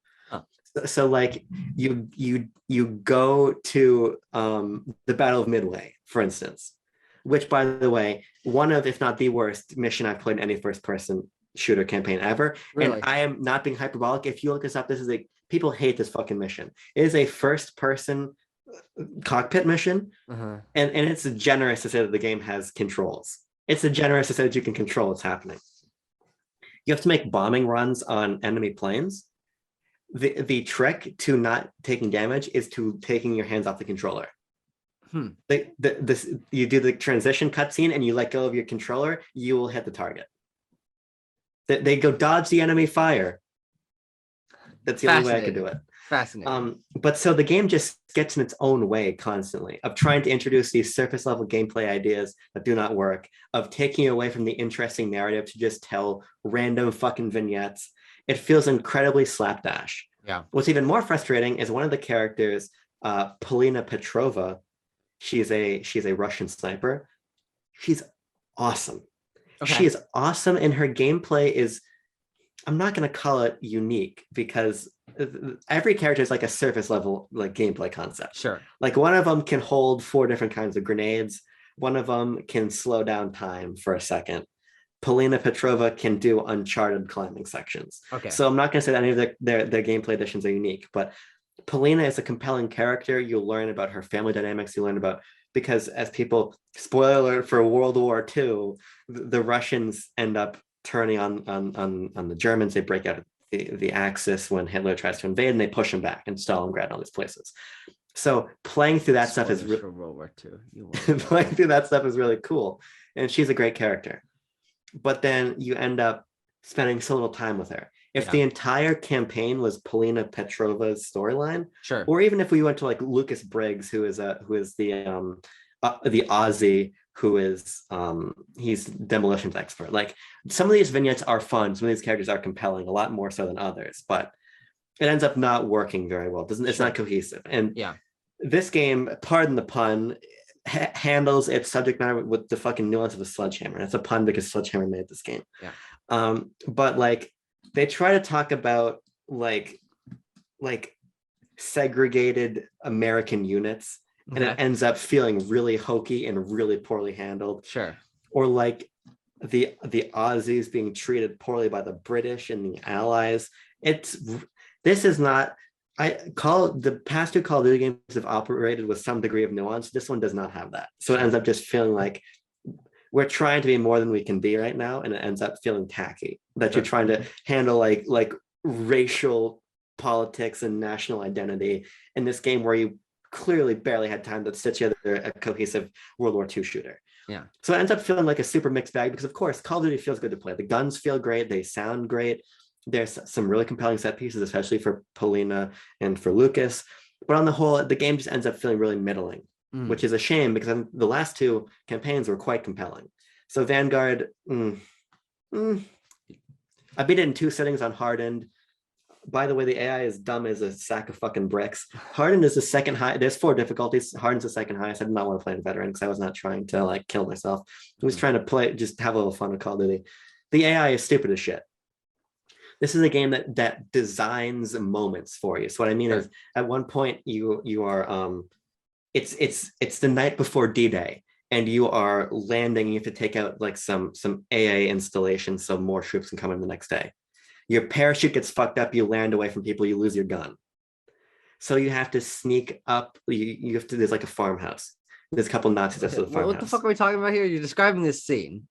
So like you go to the Battle of Midway, for instance, which, by the way, one of, if not the worst mission I've played in any first-person shooter campaign ever. Really? And I am not being hyperbolic. If you look this up, this is people hate this fucking mission. It is a first-person cockpit mission, and it's generous to say that the game has controls. It's generous to say that you can control what's happening. You have to make bombing runs on enemy planes. The trick to not taking damage is to taking your hands off the controller. You do the transition cutscene and you let go of your controller, you will hit the target. They go dodge the enemy fire. That's the only way I could do it. Fascinating. But so the game just gets in its own way constantly of trying to introduce these surface level gameplay ideas that do not work, of taking away from the interesting narrative to just tell random fucking vignettes. It feels incredibly slapdash. Yeah. What's even more frustrating is one of the characters, Polina Petrova. She's a Russian sniper. She's awesome. Okay. She is awesome, and her gameplay is, I'm not going to call it unique because every character is like a surface level like gameplay concept. Sure. Like one of them can hold 4 different kinds of grenades. One of them can slow down time for a second. Polina Petrova can do Uncharted climbing sections. Okay. So I'm not going to say that any of their gameplay additions are unique, but Polina is a compelling character. You'll learn about her family dynamics. You learn about, because as people, spoiler alert for World War II, the Russians end up turning on the Germans. They break out of the Axis when Hitler tries to invade, and they push him back in Stalingrad and all these places. So playing through that stuff is for World War II. Playing through that stuff is really cool, and she's a great character. But then you end up spending so little time with her. If the entire campaign was Polina Petrova's storyline, sure, or even if we went to like Lucas Briggs, who is the Aussie, who is he's demolitions expert. Like some of these vignettes are fun, some of these characters are compelling, a lot more so than others, but it ends up not working very well. It's not cohesive. And this game, pardon the pun, handles its subject matter with the fucking nuance of a sledgehammer. That's a pun because Sledgehammer made this game. But like they try to talk about like segregated American units, and it ends up feeling really hokey and really poorly handled. Sure. Or like the Aussies being treated poorly by the British and the Allies. This is not. The past 2 Call of Duty games have operated with some degree of nuance. This one does not have that. So it ends up just feeling like we're trying to be more than we can be right now, and it ends up feeling tacky. That you're trying to handle like racial politics and national identity in this game where you clearly barely had time to stitch together a cohesive World War II shooter. Yeah. So it ends up feeling like a super mixed bag because, of course, Call of Duty feels good to play. The guns feel great. They sound great. There's some really compelling set pieces, especially for Polina and for Lucas. But on the whole, the game just ends up feeling really middling, which is a shame because the last 2 campaigns were quite compelling. So Vanguard, I beat it in 2 settings on hardened. By the way, the AI is dumb as a sack of fucking bricks. Hardened is the second high. There's 4 difficulties. Hardened's the second highest. I did not want to play in veteran because I was not trying to like kill myself. I was trying to play, just have a little fun with Call of Duty. The AI is stupid as shit. This is a game that designs moments for you. So what I mean is, at one point you are it's the night before D-Day, and you are landing. You have to take out like some AA installations so more troops can come in the next day. Your parachute gets fucked up. You land away from people. You lose your gun. So you have to sneak up. You have to. There's like a farmhouse. There's a couple Nazis next to the farmhouse. What the fuck are we talking about here? You're describing this scene.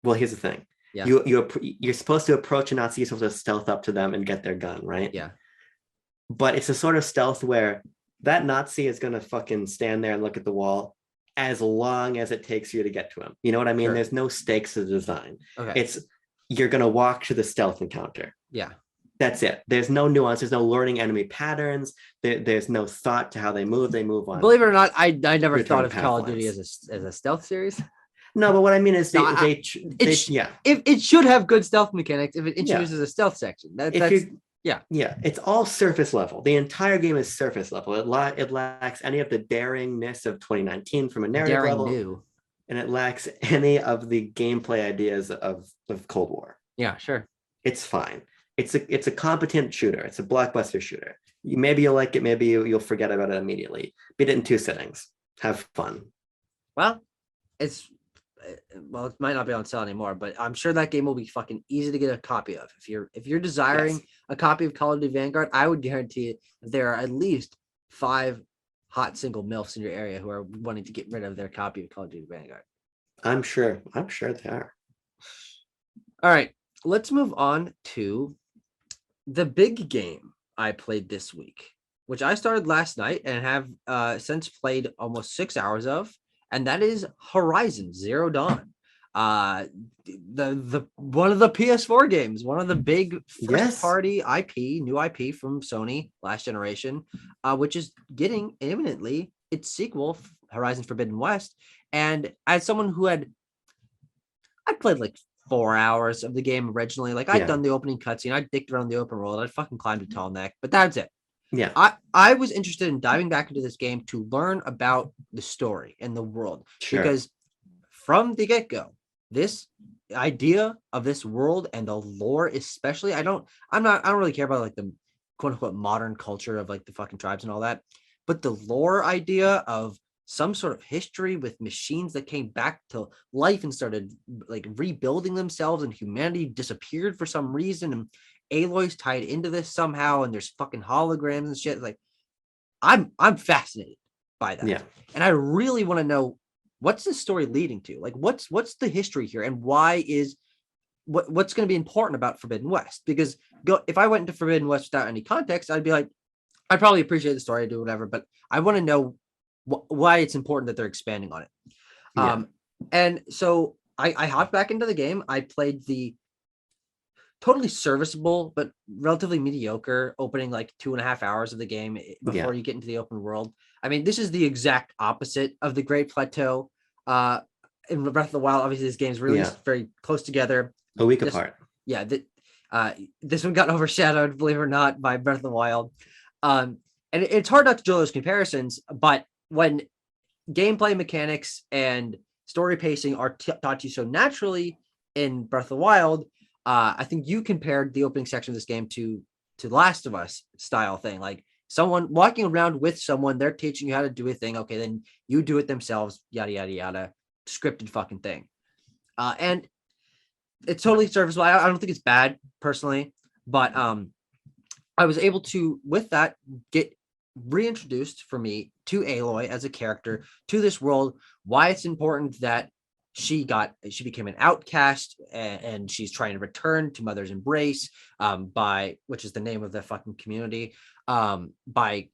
Well, here's the thing. Yeah. You're supposed to approach a Nazi, you're supposed to stealth up to them and get their gun, right? Yeah. But it's a sort of stealth where that Nazi is going to fucking stand there and look at the wall as long as it takes you to get to him. You know what I mean? Sure. There's no stakes to the design. Okay. You're going to walk to the stealth encounter. Yeah. That's it. There's no nuance. There's no learning enemy patterns. There's no thought to how they move. They move on. Believe it or not, I never thought of Call of Duty as a stealth series. No, but what I mean is No, it should have good stealth mechanics if it introduces a stealth section. Yeah, it's all surface level. The entire game is surface level. It lacks any of the daringness of 2019 from a narrative level, new, and it lacks any of the gameplay ideas of Cold War. Yeah, sure. It's fine. It's a competent shooter. It's a blockbuster shooter. Maybe you'll like it. Maybe you'll forget about it immediately. Beat it in 2 sittings. Have fun. Well, it might not be on sale anymore, but I'm sure that game will be fucking easy to get a copy of. If you're desiring a copy of Call of Duty Vanguard, I would guarantee that there are at least 5 hot single MILFs in your area who are wanting to get rid of their copy of Call of Duty Vanguard. I'm sure they are. All right, let's move on to the big game I played this week, which I started last night and have since played almost 6 hours of, and that is Horizon Zero Dawn. The one of the PS4 games, one of the big first party new IP from Sony last generation, which is getting imminently its sequel, Horizon Forbidden West. And as someone who I played like 4 hours of the game originally, like I'd done the opening cutscene, I dicked around the open world, I'd fucking climbed a tall neck, but that's it. Yeah, I was interested in diving back into this game to learn about the story and the world, because from the get-go, this idea of this world and the lore, especially, I don't really care about like the quote unquote modern culture of like the fucking tribes and all that, but the lore idea of some sort of history with machines that came back to life and started like rebuilding themselves, and humanity disappeared for some reason, and Aloy's tied into this somehow, and there's fucking holograms and shit. Like, I'm fascinated by that. Yeah. And I really want to know, what's the story leading to? Like, what's the history here, and why is what's going to be important about Forbidden West? Because if I went into Forbidden West without any context, I'd be like, I'd probably appreciate the story, do whatever, but I want to know why it's important that they're expanding on it. And so I hopped back into the game. I played the totally serviceable but relatively mediocre opening like 2.5 hours of the game before you get into the open world. I mean, this is the exact opposite of the Great Plateau. In Breath of the Wild, obviously this game's released very close together, a week apart. Yeah, this one got overshadowed, believe it or not, by Breath of the Wild. And it's hard not to draw those comparisons, but when gameplay mechanics and story pacing are taught to you so naturally in Breath of the Wild, I think you compared the opening section of this game to Last of Us style thing, like someone walking around with someone, they're teaching you how to do a thing. Okay, then you do it themselves, yada, yada, yada, scripted fucking thing. And it's totally serviceable. I don't think it's bad personally, but I was able to, with that, get reintroduced for me to Aloy as a character, to this world, why it's important that she became an outcast, and she's trying to return to Mother's Embrace, which is the name of the fucking community, by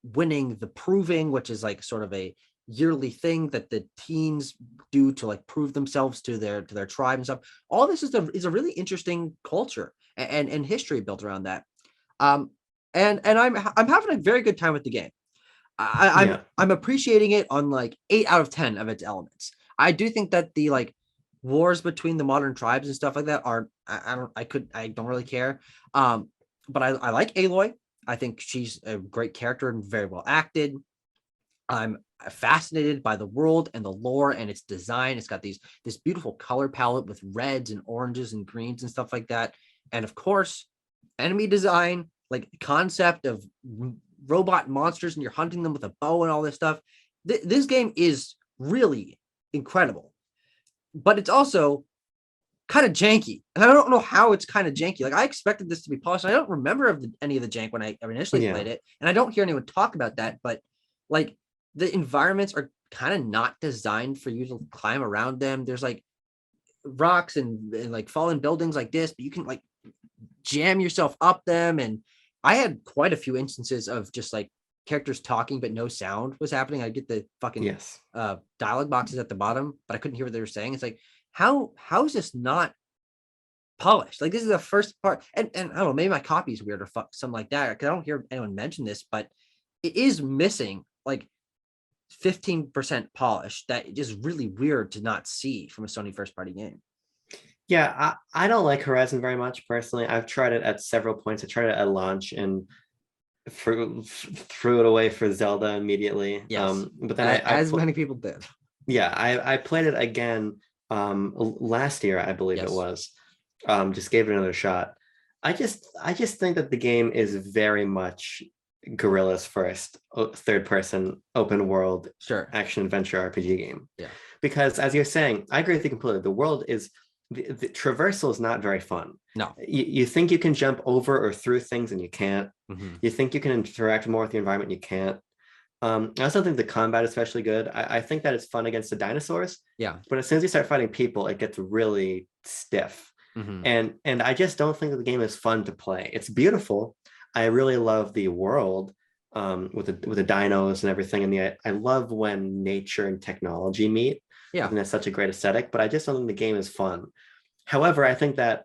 winning the Proving, which is like sort of a yearly thing that the teens do to like prove themselves to their tribe and stuff. All this is a really interesting culture and history built around that. And I'm having a very good time with the game. I'm appreciating it on like 8 out of 10 of its elements. I do think that the like wars between the modern tribes and stuff like that are I don't really care. But I like Aloy. I think she's a great character and very well acted. I'm fascinated by the world and the lore and its design. It's got this beautiful color palette with reds and oranges and greens and stuff like that. And of course, enemy design, like concept of robot monsters, and you're hunting them with a bow and all this stuff. This game is really incredible, but it's also kind of janky, and I don't know how it's kind of janky. Like, I expected this to be polished. I don't remember any of the jank when I initially played it, and I don't hear anyone talk about that, but like the environments are kind of not designed for you to climb around them. There's like rocks and like fallen buildings like this, but you can like jam yourself up them. And I had quite a few instances of just like characters talking but no sound was happening. I get the fucking dialogue boxes at the bottom, but I couldn't hear what they were saying. It's like, how is this not polished? Like, this is the first part, and I don't know, maybe my copy is weird or something like that, because I don't hear anyone mention this, but it is missing like 15% polished that is really weird to not see from a Sony first party game. Yeah, I don't like Horizon very much personally. I've tried it at several points. I tried it at launch and threw it away for Zelda immediately. Yes. But then as many people did. Yeah, I played it again last year, I believe it was. Just gave it another shot. I just think that the game is very much Guerrilla's first third person open world action adventure RPG game. Yeah. Because as you're saying, I agree with you completely. The world is the traversal is not very fun. No. You think you can jump over or through things and you can't. Mm-hmm. You think you can interact more with the environment, you can't. I also think the combat is especially good. I think that it's fun against the dinosaurs. Yeah. But as soon as you start fighting people, it gets really stiff. Mm-hmm. And I just don't think that the game is fun to play. It's beautiful. I really love the world with the dinos and everything. And I love when nature and technology meet. Yeah. And it's such a great aesthetic, but I just don't think the game is fun. However, I think that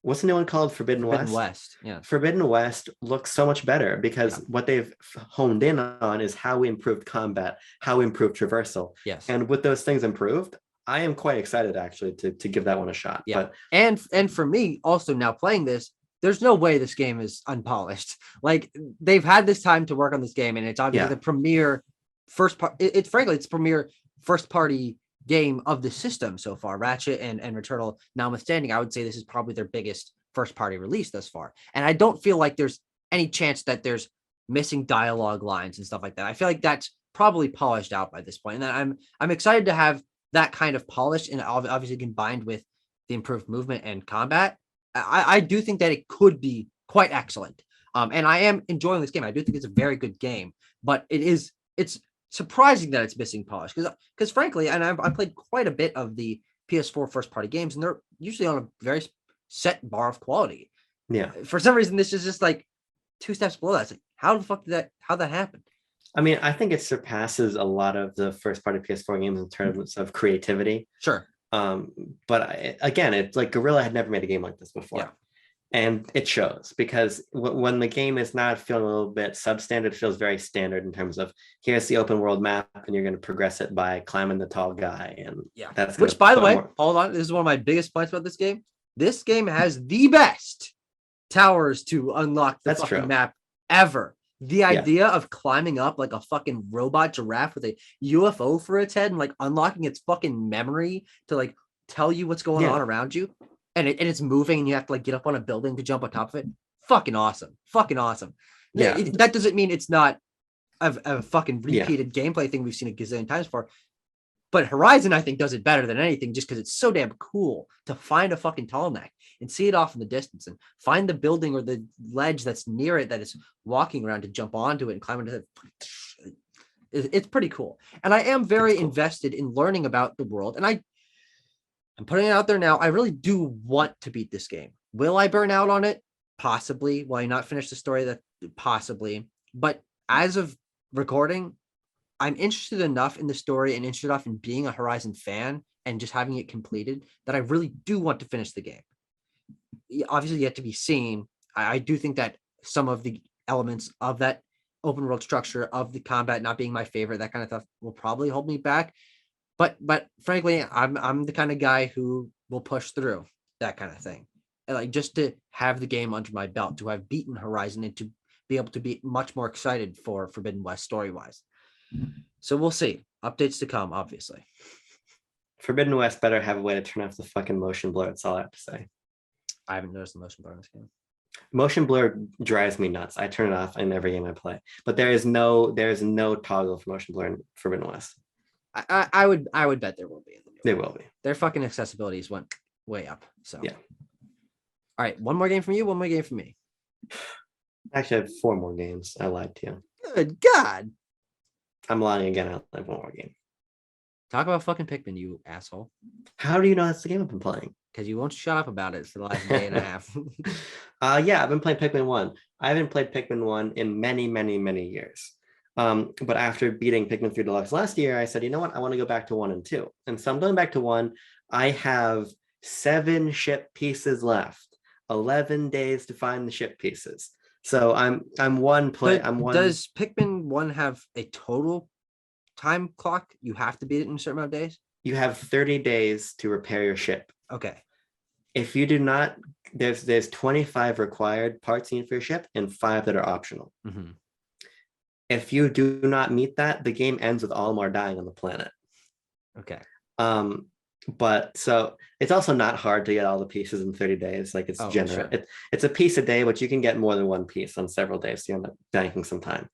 what's the new one called? Forbidden West? Yeah. Forbidden West looks so much better because what they've honed in on is how we improved combat, how we improved traversal. Yes. And with those things improved, I am quite excited actually to give that one a shot. Yeah. But and for me also now playing this, there's no way this game is unpolished. Like they've had this time to work on this game, and it's obviously the premier first part. It's frankly it's premier first party game of the system so far. Ratchet and Returnal notwithstanding, I would say this is probably their biggest first party release thus far. And I don't feel like there's any chance that there's missing dialogue lines and stuff like that. I feel like that's probably polished out by this point. And I'm excited to have that kind of polish and obviously combined with the improved movement and combat. I do think that it could be quite excellent. And I am enjoying this game. I do think it's a very good game, but it's surprising that it's missing polish because frankly, and I played quite a bit of the PS4 first party games, and they're usually on a very set bar of quality. Yeah. For some reason, this is just like 2 steps below that. It's like, how the fuck did how that happen? I mean, I think it surpasses a lot of the first party PS4 games in terms of creativity. Sure. But again, it's like Guerrilla had never made a game like this before. Yeah. And it shows because when the game is not feeling a little bit substandard, it feels very standard in terms of here's the open world map and you're going to progress it by climbing the tall guy. And that's which, by the way, hold on, this is one of my biggest points about this game. This game has the best towers to unlock the fucking map ever. The idea of climbing up like a fucking robot giraffe with a UFO for its head and like unlocking its fucking memory to like tell you what's going on around you. And it's moving and you have to like get up on a building to jump on top of it. Fucking awesome. Yeah. That doesn't mean it's not a fucking repeated gameplay thing we've seen a gazillion times before. But Horizon, I think, does it better than anything just because it's so damn cool to find a fucking tall neck and see it off in the distance and find the building or the ledge that's near it that is walking around to jump onto it and climb into it. It's pretty cool. And I am very invested in learning about the world. And I'm putting it out there now. I really do want to beat this game. Will I burn out on it? Possibly. Will I not finish the story? That possibly. But as of recording, I'm interested enough in the story and interested enough in being a Horizon fan and just having it completed that I really do want to finish the game. Obviously, yet to be seen. I do think that some of the elements of that open world structure of the combat not being my favorite, that kind of stuff will probably hold me back. But frankly, I'm the kind of guy who will push through that kind of thing. And like just to have the game under my belt, to have beaten Horizon and to be able to be much more excited for Forbidden West story-wise. So we'll see. Updates to come, obviously. Forbidden West better have a way to turn off the fucking motion blur. That's all I have to say. I haven't noticed the motion blur in this game. Motion blur drives me nuts. I turn it off in every game I play. But there is no toggle for motion blur in Forbidden West. I would bet there will be. There will be. Their fucking accessibilities went way up. So yeah. All right, one more game from you, one more game from me. Actually, I have 4 more games. I lied to you. Good God. I'm lying again. I have 1 more game. Talk about fucking Pikmin, you asshole. How do you know that's the game I've been playing? Because you won't shut up about it for the last day and a half. Yeah, I've been playing Pikmin 1. I haven't played Pikmin 1 in many, many, many years. But after beating Pikmin 3 Deluxe last year, I said, you know what? I want to go back to 1 and 2. And so I'm going back to 1. I have 7 ship pieces left. 11 days to find the ship pieces. So I'm one play. Does Pikmin 1 have a total time clock? You have to beat it in a certain amount of days? You have 30 days to repair your ship. Okay. If you do not, there's 25 required parts you need for your ship and 5 that are optional. Mm-hmm. If you do not meet that, the game ends with Olimar dying on the planet. Okay. But so it's also not hard to get all the pieces in 30 days. Like it's generous. Sure. It's a piece a day, but you can get more than one piece on several days. So you end up banking some time.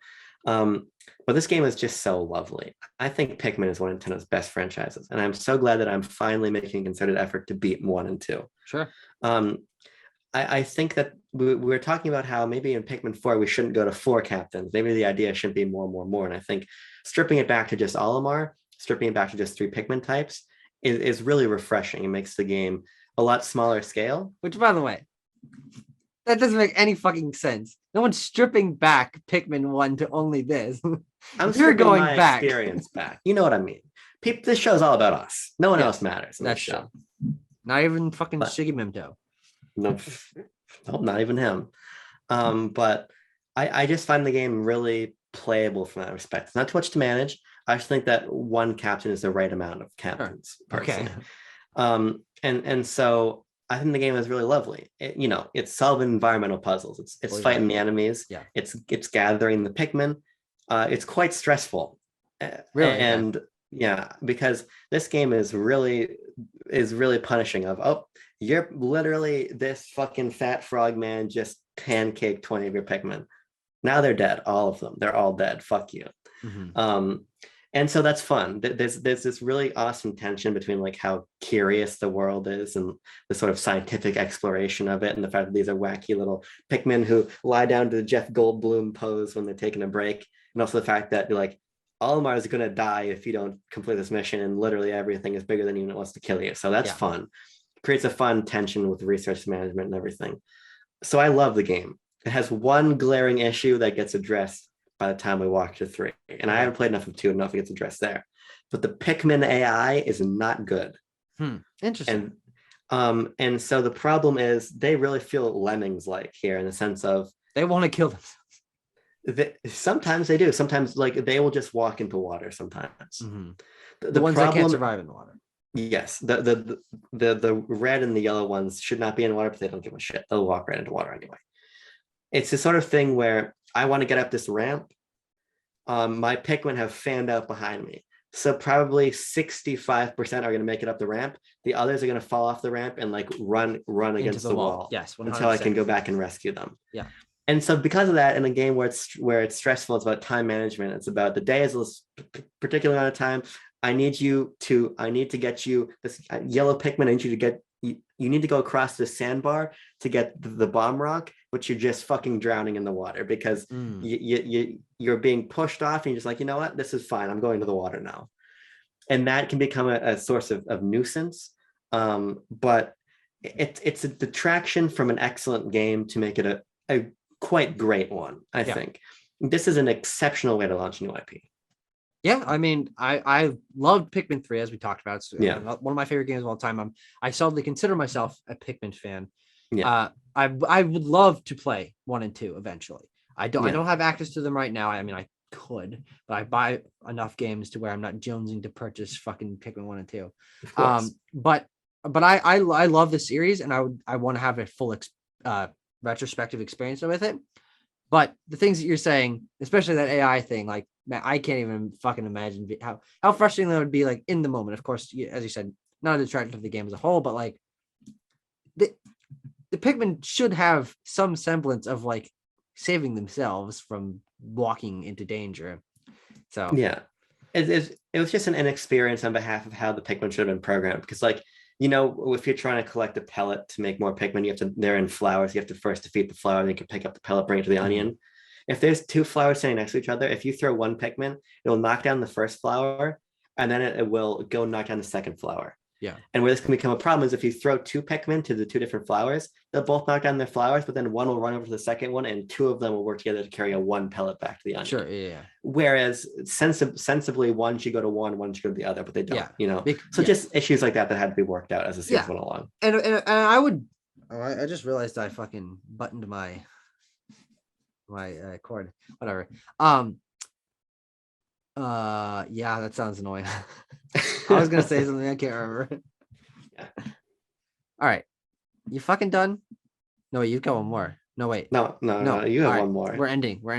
But this game is just so lovely. I think Pikmin is one of Nintendo's best franchises, and I'm so glad that I'm finally making a concerted effort to beat 1 and 2. Sure. I think that we were talking about how maybe in Pikmin 4 we shouldn't go to 4 captains. Maybe the idea shouldn't be more. And I think stripping it back to just Olimar, stripping it back to just 3 Pikmin types is really refreshing. It makes the game a lot smaller scale. Which, by the way, that doesn't make any fucking sense. No one's stripping back Pikmin 1 to only this. You're going my back. Experience back. You know what I mean? This show's all about us. No one else matters in this show. Not even fucking Shigemimto. No, not even him. But I just find the game really playable from that respect. It's not too much to manage. I just think that 1 captain is the right amount of captains. Sure. Okay. And so I think the game is really lovely. It's solving environmental puzzles. It's fighting the enemies. Yeah. It's gathering the Pikmin. It's quite stressful. Really? And because this game is really punishing you're literally this fucking fat frog man just pancaked 20 of your Pikmin. Now they're dead, all of them. They're all dead. Fuck you. Mm-hmm. And so that's fun. There's this really awesome tension between like how curious the world is and the sort of scientific exploration of it, and the fact that these are wacky little Pikmin who lie down to the Jeff Goldblum pose when they're taking a break, and also the fact that like Olimar is going to die if you don't complete this mission, and literally everything is bigger than you and it wants to kill you. So that's fun. Creates a fun tension with resource management and everything. So I love the game. It has one glaring issue that gets addressed by the time we walk to 3. And I haven't played enough of 2 to know if it gets addressed there. But the Pikmin AI is not good. Interesting. And so the problem is they really feel lemmings-like here in the sense of they want to kill themselves. Sometimes they do. Sometimes like they will just walk into water sometimes. Mm-hmm. The ones that can't survive in the water. Yes, the red and the yellow ones should not be in water, but they don't give a shit. They'll walk right into water anyway. It's the sort of thing where I want to get up this ramp. My Pikmin have fanned out behind me. So probably 65% are going to make it up the ramp. The others are going to fall off the ramp and like run against the wall. Yes, 100%. Until I can go back and rescue them. Yeah. And so because of that, in a game where it's stressful, it's about time management. It's about the day is a particular amount of time. I need to get you this yellow Pikmin. I need you to get, you need to go across the sandbar to get the bomb rock, but you're just fucking drowning in the water because you're being pushed off and you're just like, you know what, this is fine. I'm going to the water now. And that can become a source of nuisance. But it's a detraction from an excellent game to make it a quite great one, I think. This is an exceptional way to launch a new IP. Yeah, I mean, I loved Pikmin 3, as we talked about. It's one of my favorite games of all time. I solidly consider myself a Pikmin fan. Yeah. I would love to play 1 and 2 eventually. I don't have access to them right now. I mean, I could, but I buy enough games to where I'm not jonesing to purchase fucking Pikmin 1 and 2. But I love the series, and I want to have a full retrospective experience with it. But the things that you're saying, especially that AI thing, like, man, I can't even fucking imagine how frustrating that would be, like, in the moment. Of course, as you said, not a detractor of the game as a whole, but like the Pikmin should have some semblance of like saving themselves from walking into danger. So yeah, it was just an inexperience on behalf of how the Pikmin should have been programmed, because like, you know, if you're trying to collect a pellet to make more Pikmin, they're in flowers. You have to first defeat the flower, then you can pick up the pellet, bring it to the onion. If there's 2 flowers standing next to each other, if you throw one Pikmin, it'll knock down the first flower, and then it will go knock down the second flower. Yeah. And where this can become a problem is if you throw 2 Pikmin to the 2 different flowers, they'll both knock down their flowers, but then one will run over to the second one, and 2 of them will work together to carry a 1 pellet back to the onion. Sure, yeah. Whereas sensibly, one should go to one should go to the other, but they don't, you know? So just issues like that had to be worked out as the series went along. And I would, I just realized I fucking buttoned my cord, whatever. Yeah, that sounds annoying. I was gonna say something, I can't remember. Yeah. All right. You fucking done? No, wait, you've got one more. No, wait. No, you All have right. one more. We're ending. We're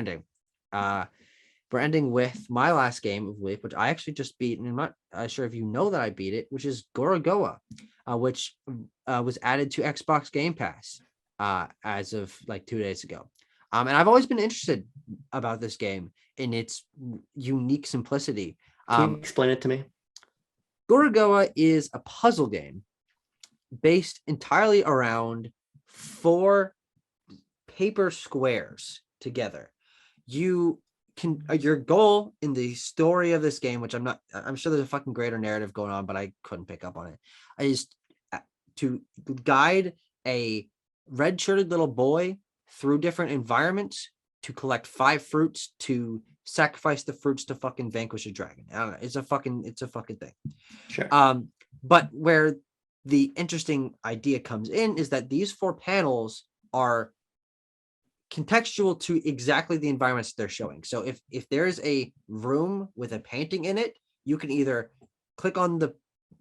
ending with my last game of the week, which I actually just beat, and I'm not sure if you know that I beat it, which is Gorogoa, which was added to Xbox Game Pass as of like 2 days ago. And I've always been interested about this game in its unique simplicity. Can you explain it to me? Gorogoa is a puzzle game based entirely around 4 paper squares together. You can your goal in the story of this game, which I'm sure there's a fucking greater narrative going on, but I couldn't pick up on it, is to guide a red-shirted little boy through different environments to collect 5 fruits to sacrifice the fruits to fucking vanquish a dragon. I don't know. It's a fucking thing. Sure. But where the interesting idea comes in is that these 4 panels are contextual to exactly the environments they're showing. So if there's a room with a painting in it, you can either click on the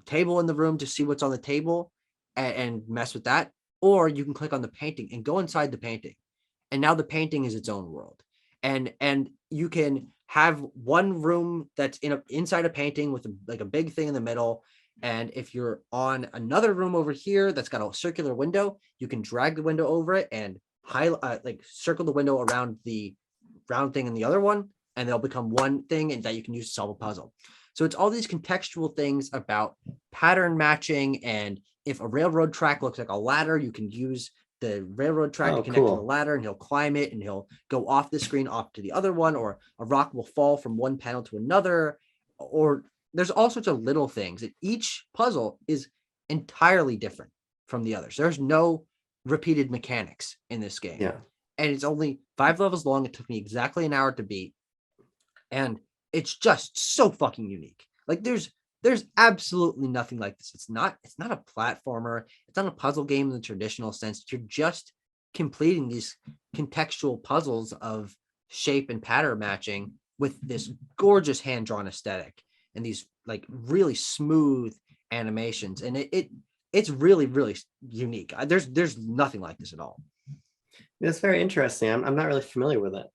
table in the room to see what's on the table and mess with that, or you can click on the painting and go inside the painting. And now the painting is its own world. And you can have one room that's inside a painting with a big thing in the middle. And if you're on another room over here that's got a circular window, you can drag the window over it and circle the window around the round thing in the other one, and they'll become one thing and that you can use to solve a puzzle. So it's all these contextual things about pattern matching, and if a railroad track looks like a ladder, you can use the railroad track to connect to the ladder, and he'll climb it and he'll go off the screen off to the other one, or a rock will fall from one panel to another, or there's all sorts of little things. Each puzzle is entirely different from the others. There's no repeated mechanics in this game. Yeah. And it's only 5 levels long. It took me exactly an hour to beat. And it's just so fucking unique. Like there's absolutely nothing like this. It's not a platformer. It's not a puzzle game in the traditional sense. You're just completing these contextual puzzles of shape and pattern matching with this gorgeous hand-drawn aesthetic and these like really smooth animations. And it's really, really unique. There's nothing like this at all. It's very interesting. I'm not really familiar with it.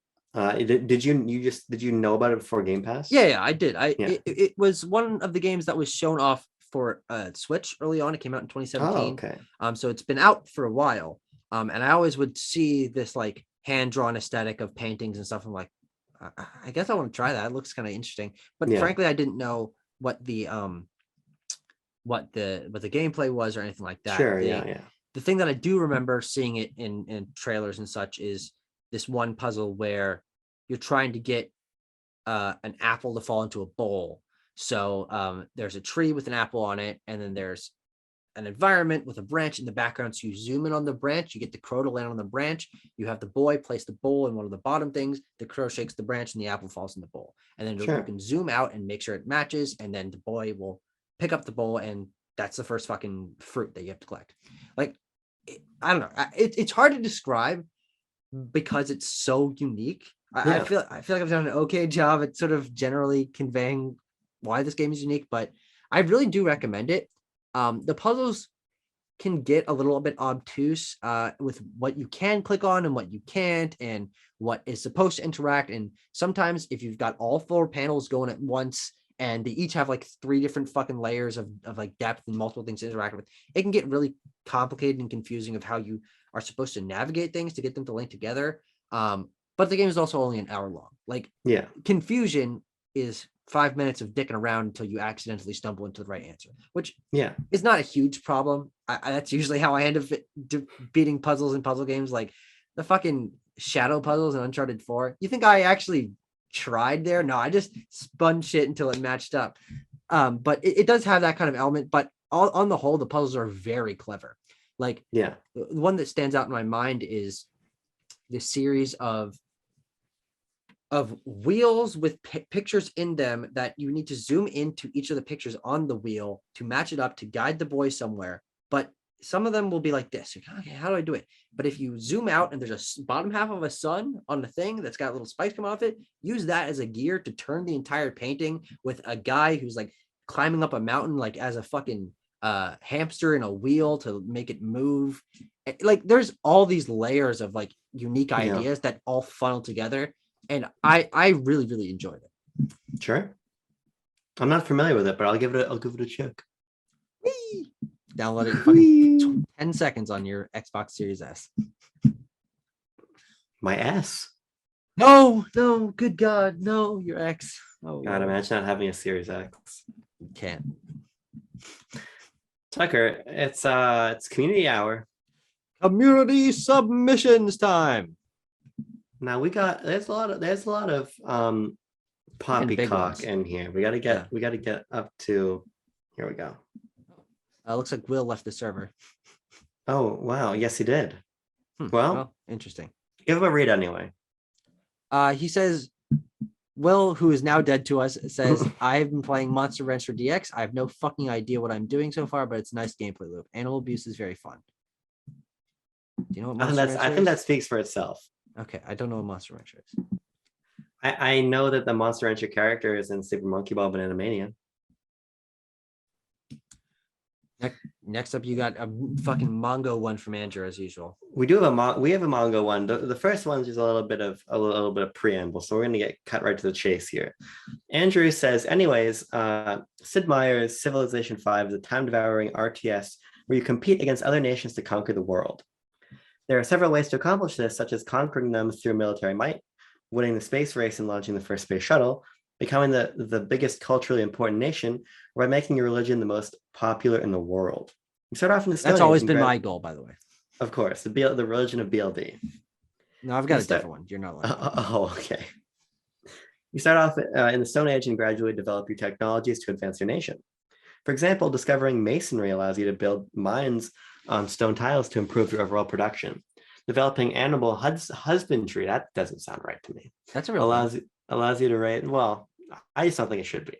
Did you know about it before Game Pass? Yeah, I did. It was one of the games that was shown off for Switch early on. It came out in 2017. Oh, okay. So it's been out for a while. And I always would see this like hand-drawn aesthetic of paintings and stuff. I'm like, I guess I want to try that. It looks kind of interesting. But frankly, I didn't know what the gameplay was or anything like that. Sure, The thing that I do remember seeing it in trailers and such is this one puzzle where you're trying to get an apple to fall into a bowl. So there's a tree with an apple on it, and then there's an environment with a branch in the background. So you zoom in on the branch, you get the crow to land on the branch. You have the boy place the bowl in one of the bottom things. The crow shakes the branch, and the apple falls in the bowl. And then you can zoom out and make sure it matches, and then the boy will pick up the bowl, and that's the first fucking fruit that you have to collect. Like, I don't know. It's hard to describe because it's so unique. I feel like I've done an okay job at sort of generally conveying why this game is unique, but I really do recommend it. The puzzles can get a little bit obtuse with what you can click on and what you can't, and what is supposed to interact. And sometimes if you've got all 4 panels going at once, and they each have like 3 different fucking layers of like depth and multiple things to interact with, it can get really complicated and confusing of how you are supposed to navigate things to get them to link together. But the game is also only an hour long. Like, confusion is 5 minutes of dicking around until you accidentally stumble into the right answer, which is not a huge problem. That's usually how I end up beating puzzles in puzzle games, like the fucking shadow puzzles in Uncharted 4. You think I actually tried there? No, I just spun shit until it matched up. But it does have that kind of element, but on the whole, the puzzles are very clever. Like, the one that stands out in my mind is this series of wheels with pictures in them that you need to zoom into each of the pictures on the wheel to match it up to guide the boy somewhere. But some of them will be like this. Okay, how do I do it? But if you zoom out and there's a bottom half of a sun on the thing that's got little spikes come off it, use that as a gear to turn the entire painting with a guy who's like climbing up a mountain, like as a fucking hamster in a wheel to make it move. Like there's all these layers of like unique ideas that all funnel together. And I really, really enjoyed it. Sure. I'm not familiar with it, but I'll give it a check. Whee! Download it in fucking 10 seconds on your Xbox Series S. My S? No, good God, no, your X. Oh, God, imagine not having a Series X. You can't. Tucker, it's community hour. Community submissions time. Now there's a lot of poppycock in here. We gotta get up to, here we go. Looks like Will left the server. Oh wow, yes he did. Well, interesting. Give him a read anyway. He says, Will, who is now dead to us, says, I've been playing Monster Rancher DX. I have no fucking idea what I'm doing so far, but it's a nice gameplay loop. Animal abuse is very fun. Do you know what Monster Rancher is? I think that speaks for itself. Okay, I don't know what Monster Rancher is. I know that the Monster Rancher character is in Super Monkey Ball Banana Mania. Next up, you got a fucking Mongo one from Andrew as usual. We have a Mongo one. The first one's just a little bit of preamble, so we're gonna get cut right to the chase here. Andrew says, anyways, Sid Meier's Civilization 5 is a time-devouring RTS where you compete against other nations to conquer the world. There are several ways to accomplish this, such as conquering them through military might, winning the space race and launching the first space shuttle, becoming the biggest culturally important nation, or by making your religion the most popular in the world. You start off in the Stone That's always been my goal, by the way. Of course, the religion of BLB. No, I've got a different one. You're not like okay. You start off in the Stone Age and gradually develop your technologies to advance your nation. For example, discovering masonry allows you to build mines on stone tiles to improve your overall production. Developing animal husbandry, that doesn't sound right to me. That's a real allows you to raise, well, I just don't think it should be.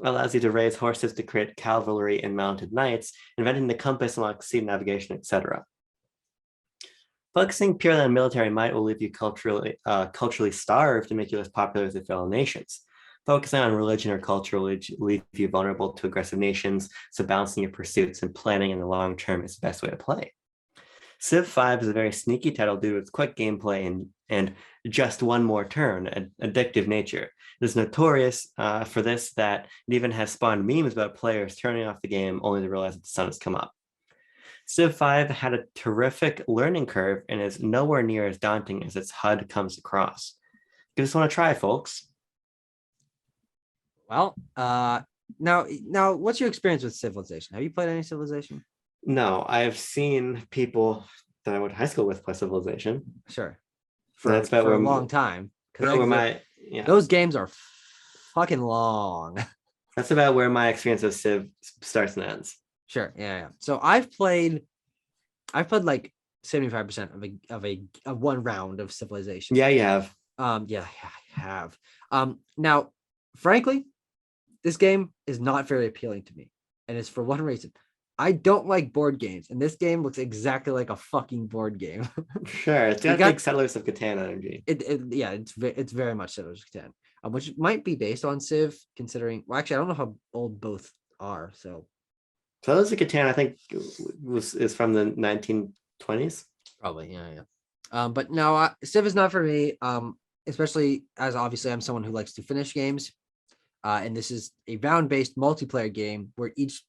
Allows you to raise horses to create cavalry and mounted knights, inventing the compass and sea navigation, etc. Focusing purely on military might will leave you culturally starved and make you less popular with your fellow nations. Focusing on religion or culture will leave you vulnerable to aggressive nations, so balancing your pursuits and planning in the long term is the best way to play. Civ 5 is a very sneaky title due to its quick gameplay and just one more turn, an addictive nature. It is notorious for this that it even has spawned memes about players turning off the game only to realize that the sun has come up. Civ 5 had a terrific learning curve and is nowhere near as daunting as its HUD comes across. Give this one a try, folks. Well, now, what's your experience with Civilization? Have you played any Civilization? No, I've seen people that I went to high school with play Civilization. Sure. For a long time. Those games are fucking long. That's about where my experience of Civ starts and ends. Sure. Yeah. So I've played like 75% of one round of Civilization. Yeah, you have. Yeah, I have. Now, frankly, this game is not very appealing to me. And it's for one reason. I don't like board games, and this game looks exactly like a fucking board game. Sure, it's got like Settlers of Catan energy. It's very much Settlers of Catan, which might be based on Civ, considering. Well, actually, I don't know how old both are. So, Settlers of Catan, I think, is from the 1920s. Probably, yeah. But no, Civ is not for me. Especially as obviously I'm someone who likes to finish games, and this is a round-based multiplayer game where each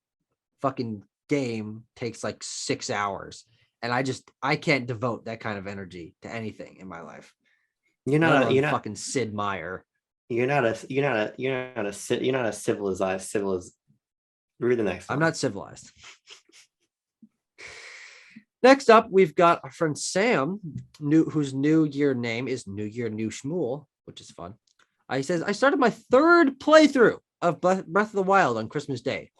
fucking game takes like 6 hours, and I can't devote that kind of energy to anything in my life. You're not fucking Sid Meier. You're not a civilized. Read the next one. I'm not civilized. Next up, we've got our friend Sam, whose New Year name is New Year New Shmuel, which is fun. He says, I started my third playthrough of Breath of the Wild on Christmas Day.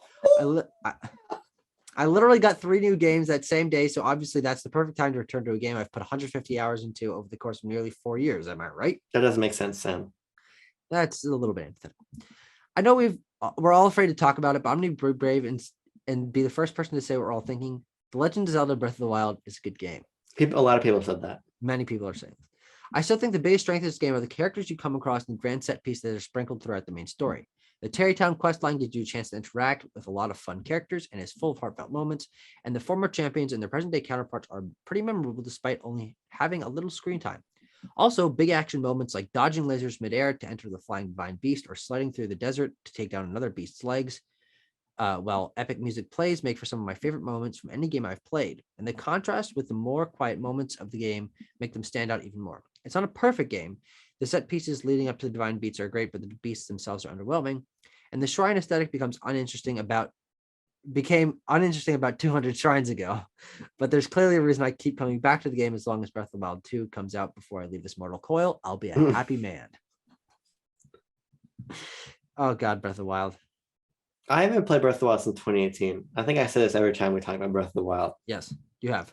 I literally got 3 new games that same day, so obviously that's the perfect time to return to a game I've put 150 hours into over the course of nearly 4 years. Am I right? That doesn't make sense, Sam. That's a little bit antithetical. I know we're all afraid to talk about it, but I'm going to be brave and be the first person to say what we're all thinking. The Legend of Zelda Breath of the Wild is a good game. A lot of people said that. Many people are saying this. I still think the biggest strength of this game are the characters you come across in the grand set piece that are sprinkled throughout the main story. The Terrytown questline gives you a chance to interact with a lot of fun characters and is full of heartfelt moments, and the former champions and their present-day counterparts are pretty memorable despite only having a little screen time. Also, big action moments like dodging lasers midair to enter the flying divine beast or sliding through the desert to take down another beast's legs, while epic music plays make for some of my favorite moments from any game I've played, and the contrast with the more quiet moments of the game make them stand out even more. It's not a perfect game. The set pieces leading up to the divine beasts are great, but the beasts themselves are underwhelming, and the shrine aesthetic became uninteresting about 200 shrines ago. But there's clearly a reason I keep coming back to the game as long as Breath of the Wild 2 comes out before I leave this mortal coil. I'll be a happy man. Oh God, Breath of the Wild. I haven't played Breath of the Wild since 2018. I think I say this every time we talk about Breath of the Wild. Yes, you have.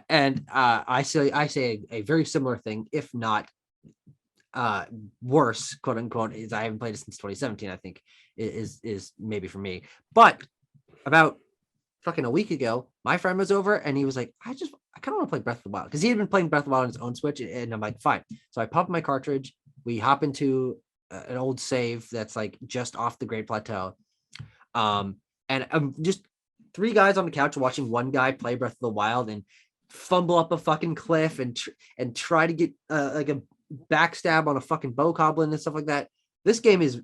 And I say a very similar thing, if not worse, quote unquote, is I haven't played it since 2017, I think is maybe for me. But about fucking a week ago, my friend was over and he was like, I kind of want to play Breath of the Wild, because he had been playing Breath of the Wild on his own Switch, and I'm like, fine. So I pop my cartridge, we hop into an old save that's like just off the Great Plateau. And I'm just 3 guys on the couch watching one guy play Breath of the Wild and fumble up a fucking cliff and try to get like a backstab on a fucking bokoblin and stuff like that. This game is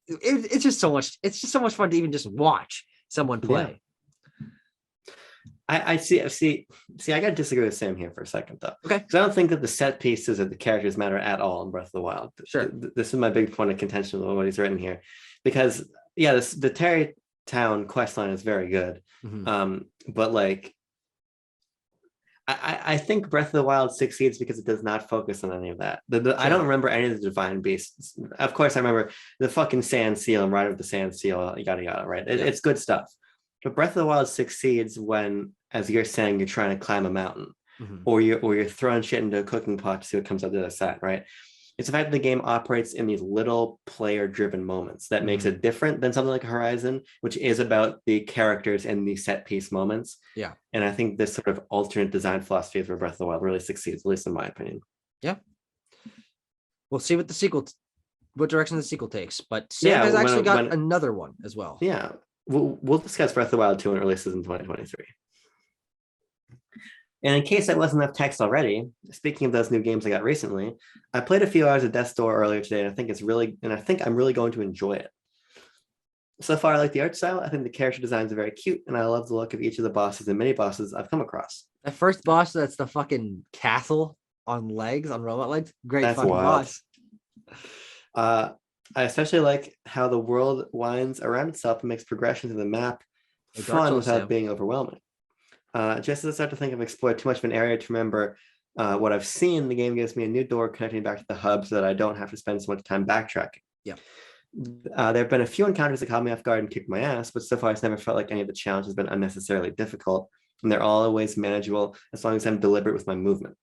it's just so much fun to even just watch someone play. I see. I gotta disagree with Sam here for a second, though. Okay. Because I don't think that the set pieces or the characters matter at all in Breath of the Wild. Sure. This is my big point of contention with what he's written here, because the Terrytown questline is very good. But like, I think Breath of the Wild succeeds because it does not focus on any of that. I don't remember any of the divine beasts. Of course, I remember the fucking sand seal and Rider of the Sand Seal, yada yada. Right? It's good stuff. But Breath of the Wild succeeds when, as you're saying, you're trying to climb a mountain, or you're throwing shit into a cooking pot to see what comes out the other side. Right? It's the fact that the game operates in these little player-driven moments that makes it different than something like Horizon, which is about the characters and the set-piece moments. Yeah. And I think this sort of alternate design philosophy for Breath of the Wild really succeeds, at least in my opinion. Yeah. We'll see what what direction the sequel takes. But Sam has actually got another one as well. Yeah. We'll discuss Breath of the Wild 2 when it releases in 2023. And in case that wasn't enough text already, speaking of those new games I got recently, I played a few hours of Death's Door earlier today, and I think I'm really going to enjoy it. So far, I like the art style. I think the character designs are very cute, and I love the look of each of the bosses and mini bosses I've come across. The first boss, that's the fucking castle on robot legs. Great. That's fucking wild. Boss. I especially like how the world winds around itself and makes progression to the map fun without being overwhelming. Just as I start to think I've explored too much of an area to remember what I've seen, the game gives me a new door connecting back to the hub so that I don't have to spend so much time backtracking. Yeah. There have been a few encounters that caught me off guard and kicked my ass, but so far it's never felt like any of the challenges have been unnecessarily difficult, and they're all always manageable as long as I'm deliberate with my movement.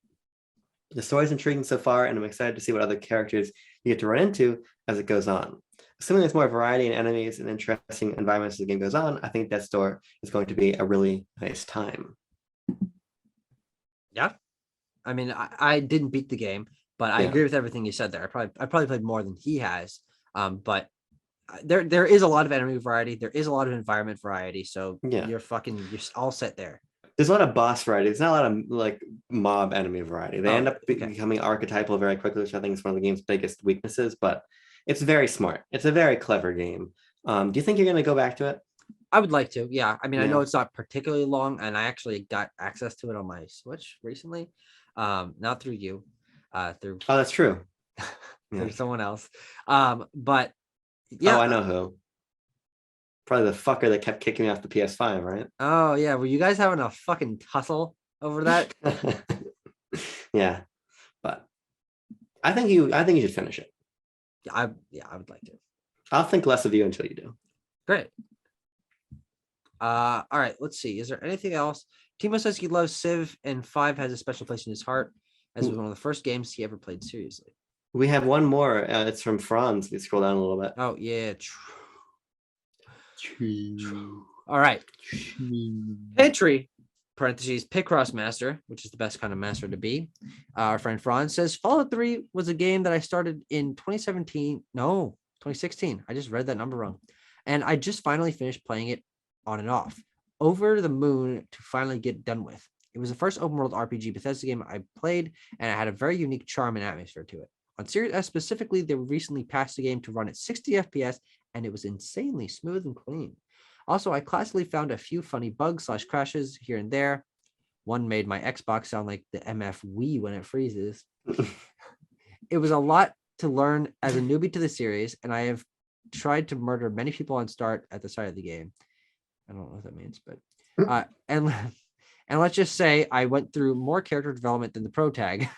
The story's intriguing so far, and I'm excited to see what other characters you get to run into as it goes on. Assuming there's more variety in enemies and interesting environments as the game goes on, I think Death's Door is going to be a really nice time. Yeah. I mean, I didn't beat the game, but I agree with everything you said there. I probably played more than he has. But there is a lot of enemy variety. There is a lot of environment variety. So you're all set there. There's a lot of boss variety. There's not a lot of like mob enemy variety. They end up becoming archetypal very quickly, which I think is one of the game's biggest weaknesses, but it's very smart. It's a very clever game. Do you think you're going to go back to it? I would like to. Yeah. I mean, I know it's not particularly long, and I actually got access to it on my Switch recently. Not through you. Through Oh, that's true. Through someone else. But yeah. Oh, I know who. Probably the fucker that kept kicking me off the PS5, right? Oh yeah. Were you guys having a fucking tussle over that? Yeah. But I think you should finish it. I would like to. I'll think less of you until you do. Great. All right, let's see. Is there anything else? Timo says he loves Civ, and 5 has a special place in his heart, as it was one of the first games he ever played seriously. We have one more. It's from Franz. We scroll down a little bit. Oh yeah. All right. Pantry parentheses Picross master, which is the best kind of master to be. Our friend Franz says Fallout 3 was a game that I started in 2017. No, 2016. I just read that number wrong. And I just finally finished playing it on and off. Over the moon to finally get done with. It was the first open world RPG Bethesda game I played, and it had a very unique charm and atmosphere to it. On Series S specifically, they recently patched the game to run at 60 FPS, and it was insanely smooth and clean. Also, I classically found a few funny bugs / crashes here and there. One made my Xbox sound like the MF Wii when it freezes. It was a lot to learn as a newbie to the series, and I have tried to murder many people on start at the start of the game. I don't know what that means, but and let's just say I went through more character development than the pro tag,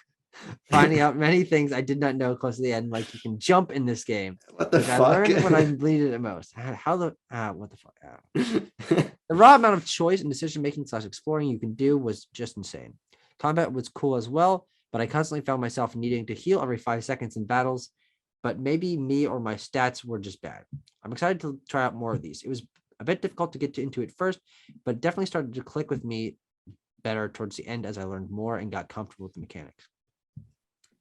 finding out many things I did not know close to the end, like you can jump in this game. What the fuck? I learned when I needed it most. What the fuck? The raw amount of choice and decision making / exploring you can do was just insane. Combat was cool as well, but I constantly found myself needing to heal every 5 seconds in battles. But maybe me or my stats were just bad. I'm excited to try out more of these. It was a bit difficult to get into it first, but definitely started to click with me better towards the end as I learned more and got comfortable with the mechanics.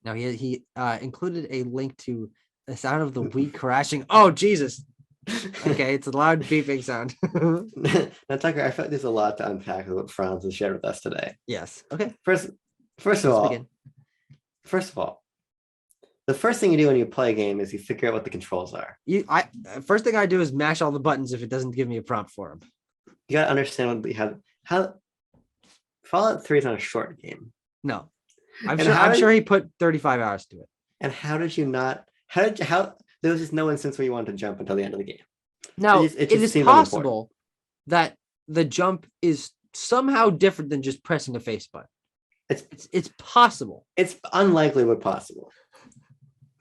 Now he included a link to the sound of the Wii crashing. Oh Jesus! Okay, it's a loud beeping sound. Now, Tucker, I feel like there's a lot to unpack with what Franz has shared with us today. Yes. Okay. First of all, the first thing you do when you play a game is you figure out what the controls are. First thing I do is mash all the buttons if it doesn't give me a prompt for them. You gotta understand what we have. How Fallout 3 is not a short game. No, I'm sure he put 35 hours to it. And how did you not? How there was just no instance where you wanted to jump until the end of the game. Now it is possible that the jump is somehow different than just pressing a face button. It's possible. It's unlikely but possible.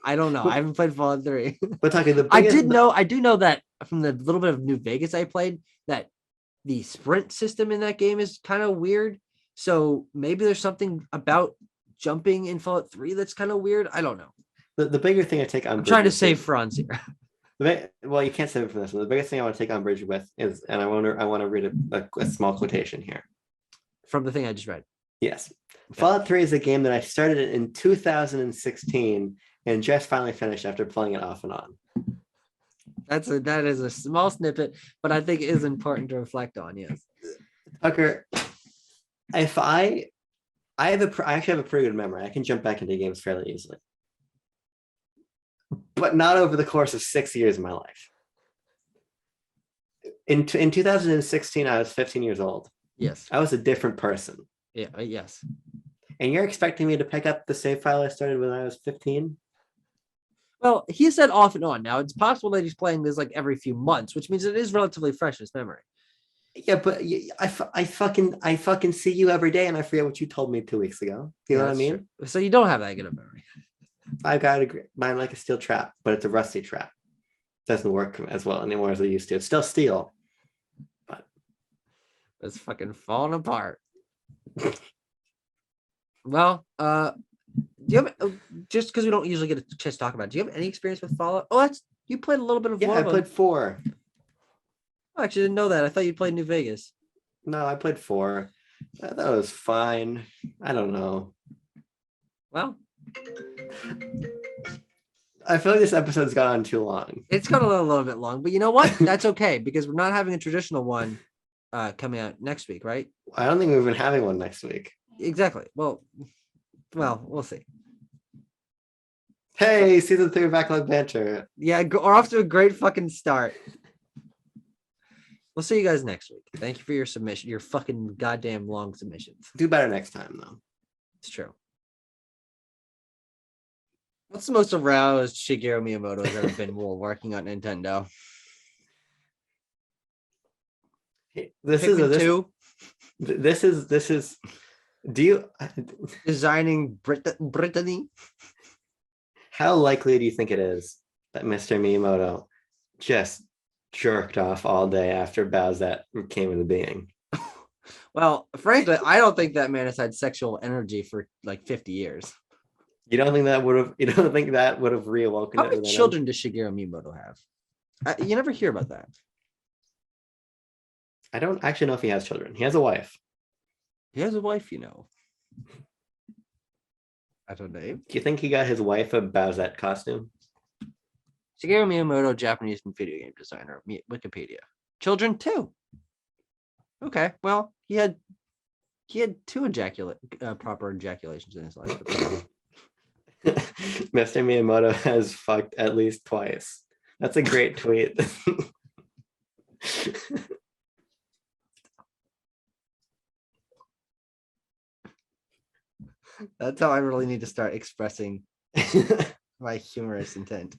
I don't know. I haven't played Fallout 3. But talking I do know that from the little bit of New Vegas I played that the sprint system in that game is kind of weird. So maybe there's something about jumping in Fallout 3 that's kind of weird. I don't know. The bigger thing I take on I'm trying to save Franz here. Well, you can't save it from this one. The biggest thing I want to take on bridge with is, and I want to read a small quotation here. From the thing I just read. Yes. Okay. Fallout 3 is a game that I started in 2016 and just finally finished after playing it off and on. That is a small snippet, but I think it is important to reflect on. Yes. Tucker, if I actually have a pretty good memory. I can jump back into games fairly easily. But not over the course of 6 years of my life. In 2016, I was 15 years old. Yes. I was a different person. Yeah. Yes. And you're expecting me to pick up the save file I started when I was 15? Well, he said off and on. Now, it's possible that he's playing this like every few months, which means it is relatively fresh in his memory. Yeah, but I fucking see you every day and I forget what you told me 2 weeks ago. You know what I mean? True. So you don't have that good of memory. I gotta agree. Mine like a steel trap, but it's a rusty trap. Doesn't work as well anymore as it used to. It's still steel, but it's fucking falling apart. Well, do you have just because we don't usually get a chance to talk about it, do you have any experience with Fallout? Oh, you played a little bit of I played 4. I actually didn't know that. I thought you played New Vegas. No, I played 4. I thought it was fine. I don't know. Well, I feel like this episode's gone on too long. It's gone a little bit long, but you know what? That's okay because we're not having a traditional one coming out next week, right? I don't think we've been having one next week. Exactly. Well, we'll see. Hey, season 3 of Backlog Banter. Yeah, we're off to a great fucking start. We'll see you guys next week. Thank you for your submission, your fucking goddamn long submissions. Do better next time, though. It's true. What's the most aroused Shigeru Miyamoto has ever been while working on Nintendo? This is. Do you designing Brittany? How likely do you think it is that Mr. Miyamoto just jerked off all day after Bowsette came into being? Well, frankly, I don't think that man has had sexual energy for like 50 years. You don't think that would have reawoken? How many children does Shigeru Miyamoto have? You never hear about that. I don't actually know if he has children. He has a wife. He has a wife, you know. I don't know. Do you think he got his wife a Bowsette costume? Shigeru Miyamoto, Japanese video game designer. Wikipedia. Children too. Okay, well, he had two proper ejaculations in his life. Mr. Miyamoto has fucked at least twice. That's a great tweet. That's how I really need to start expressing my humorous intent.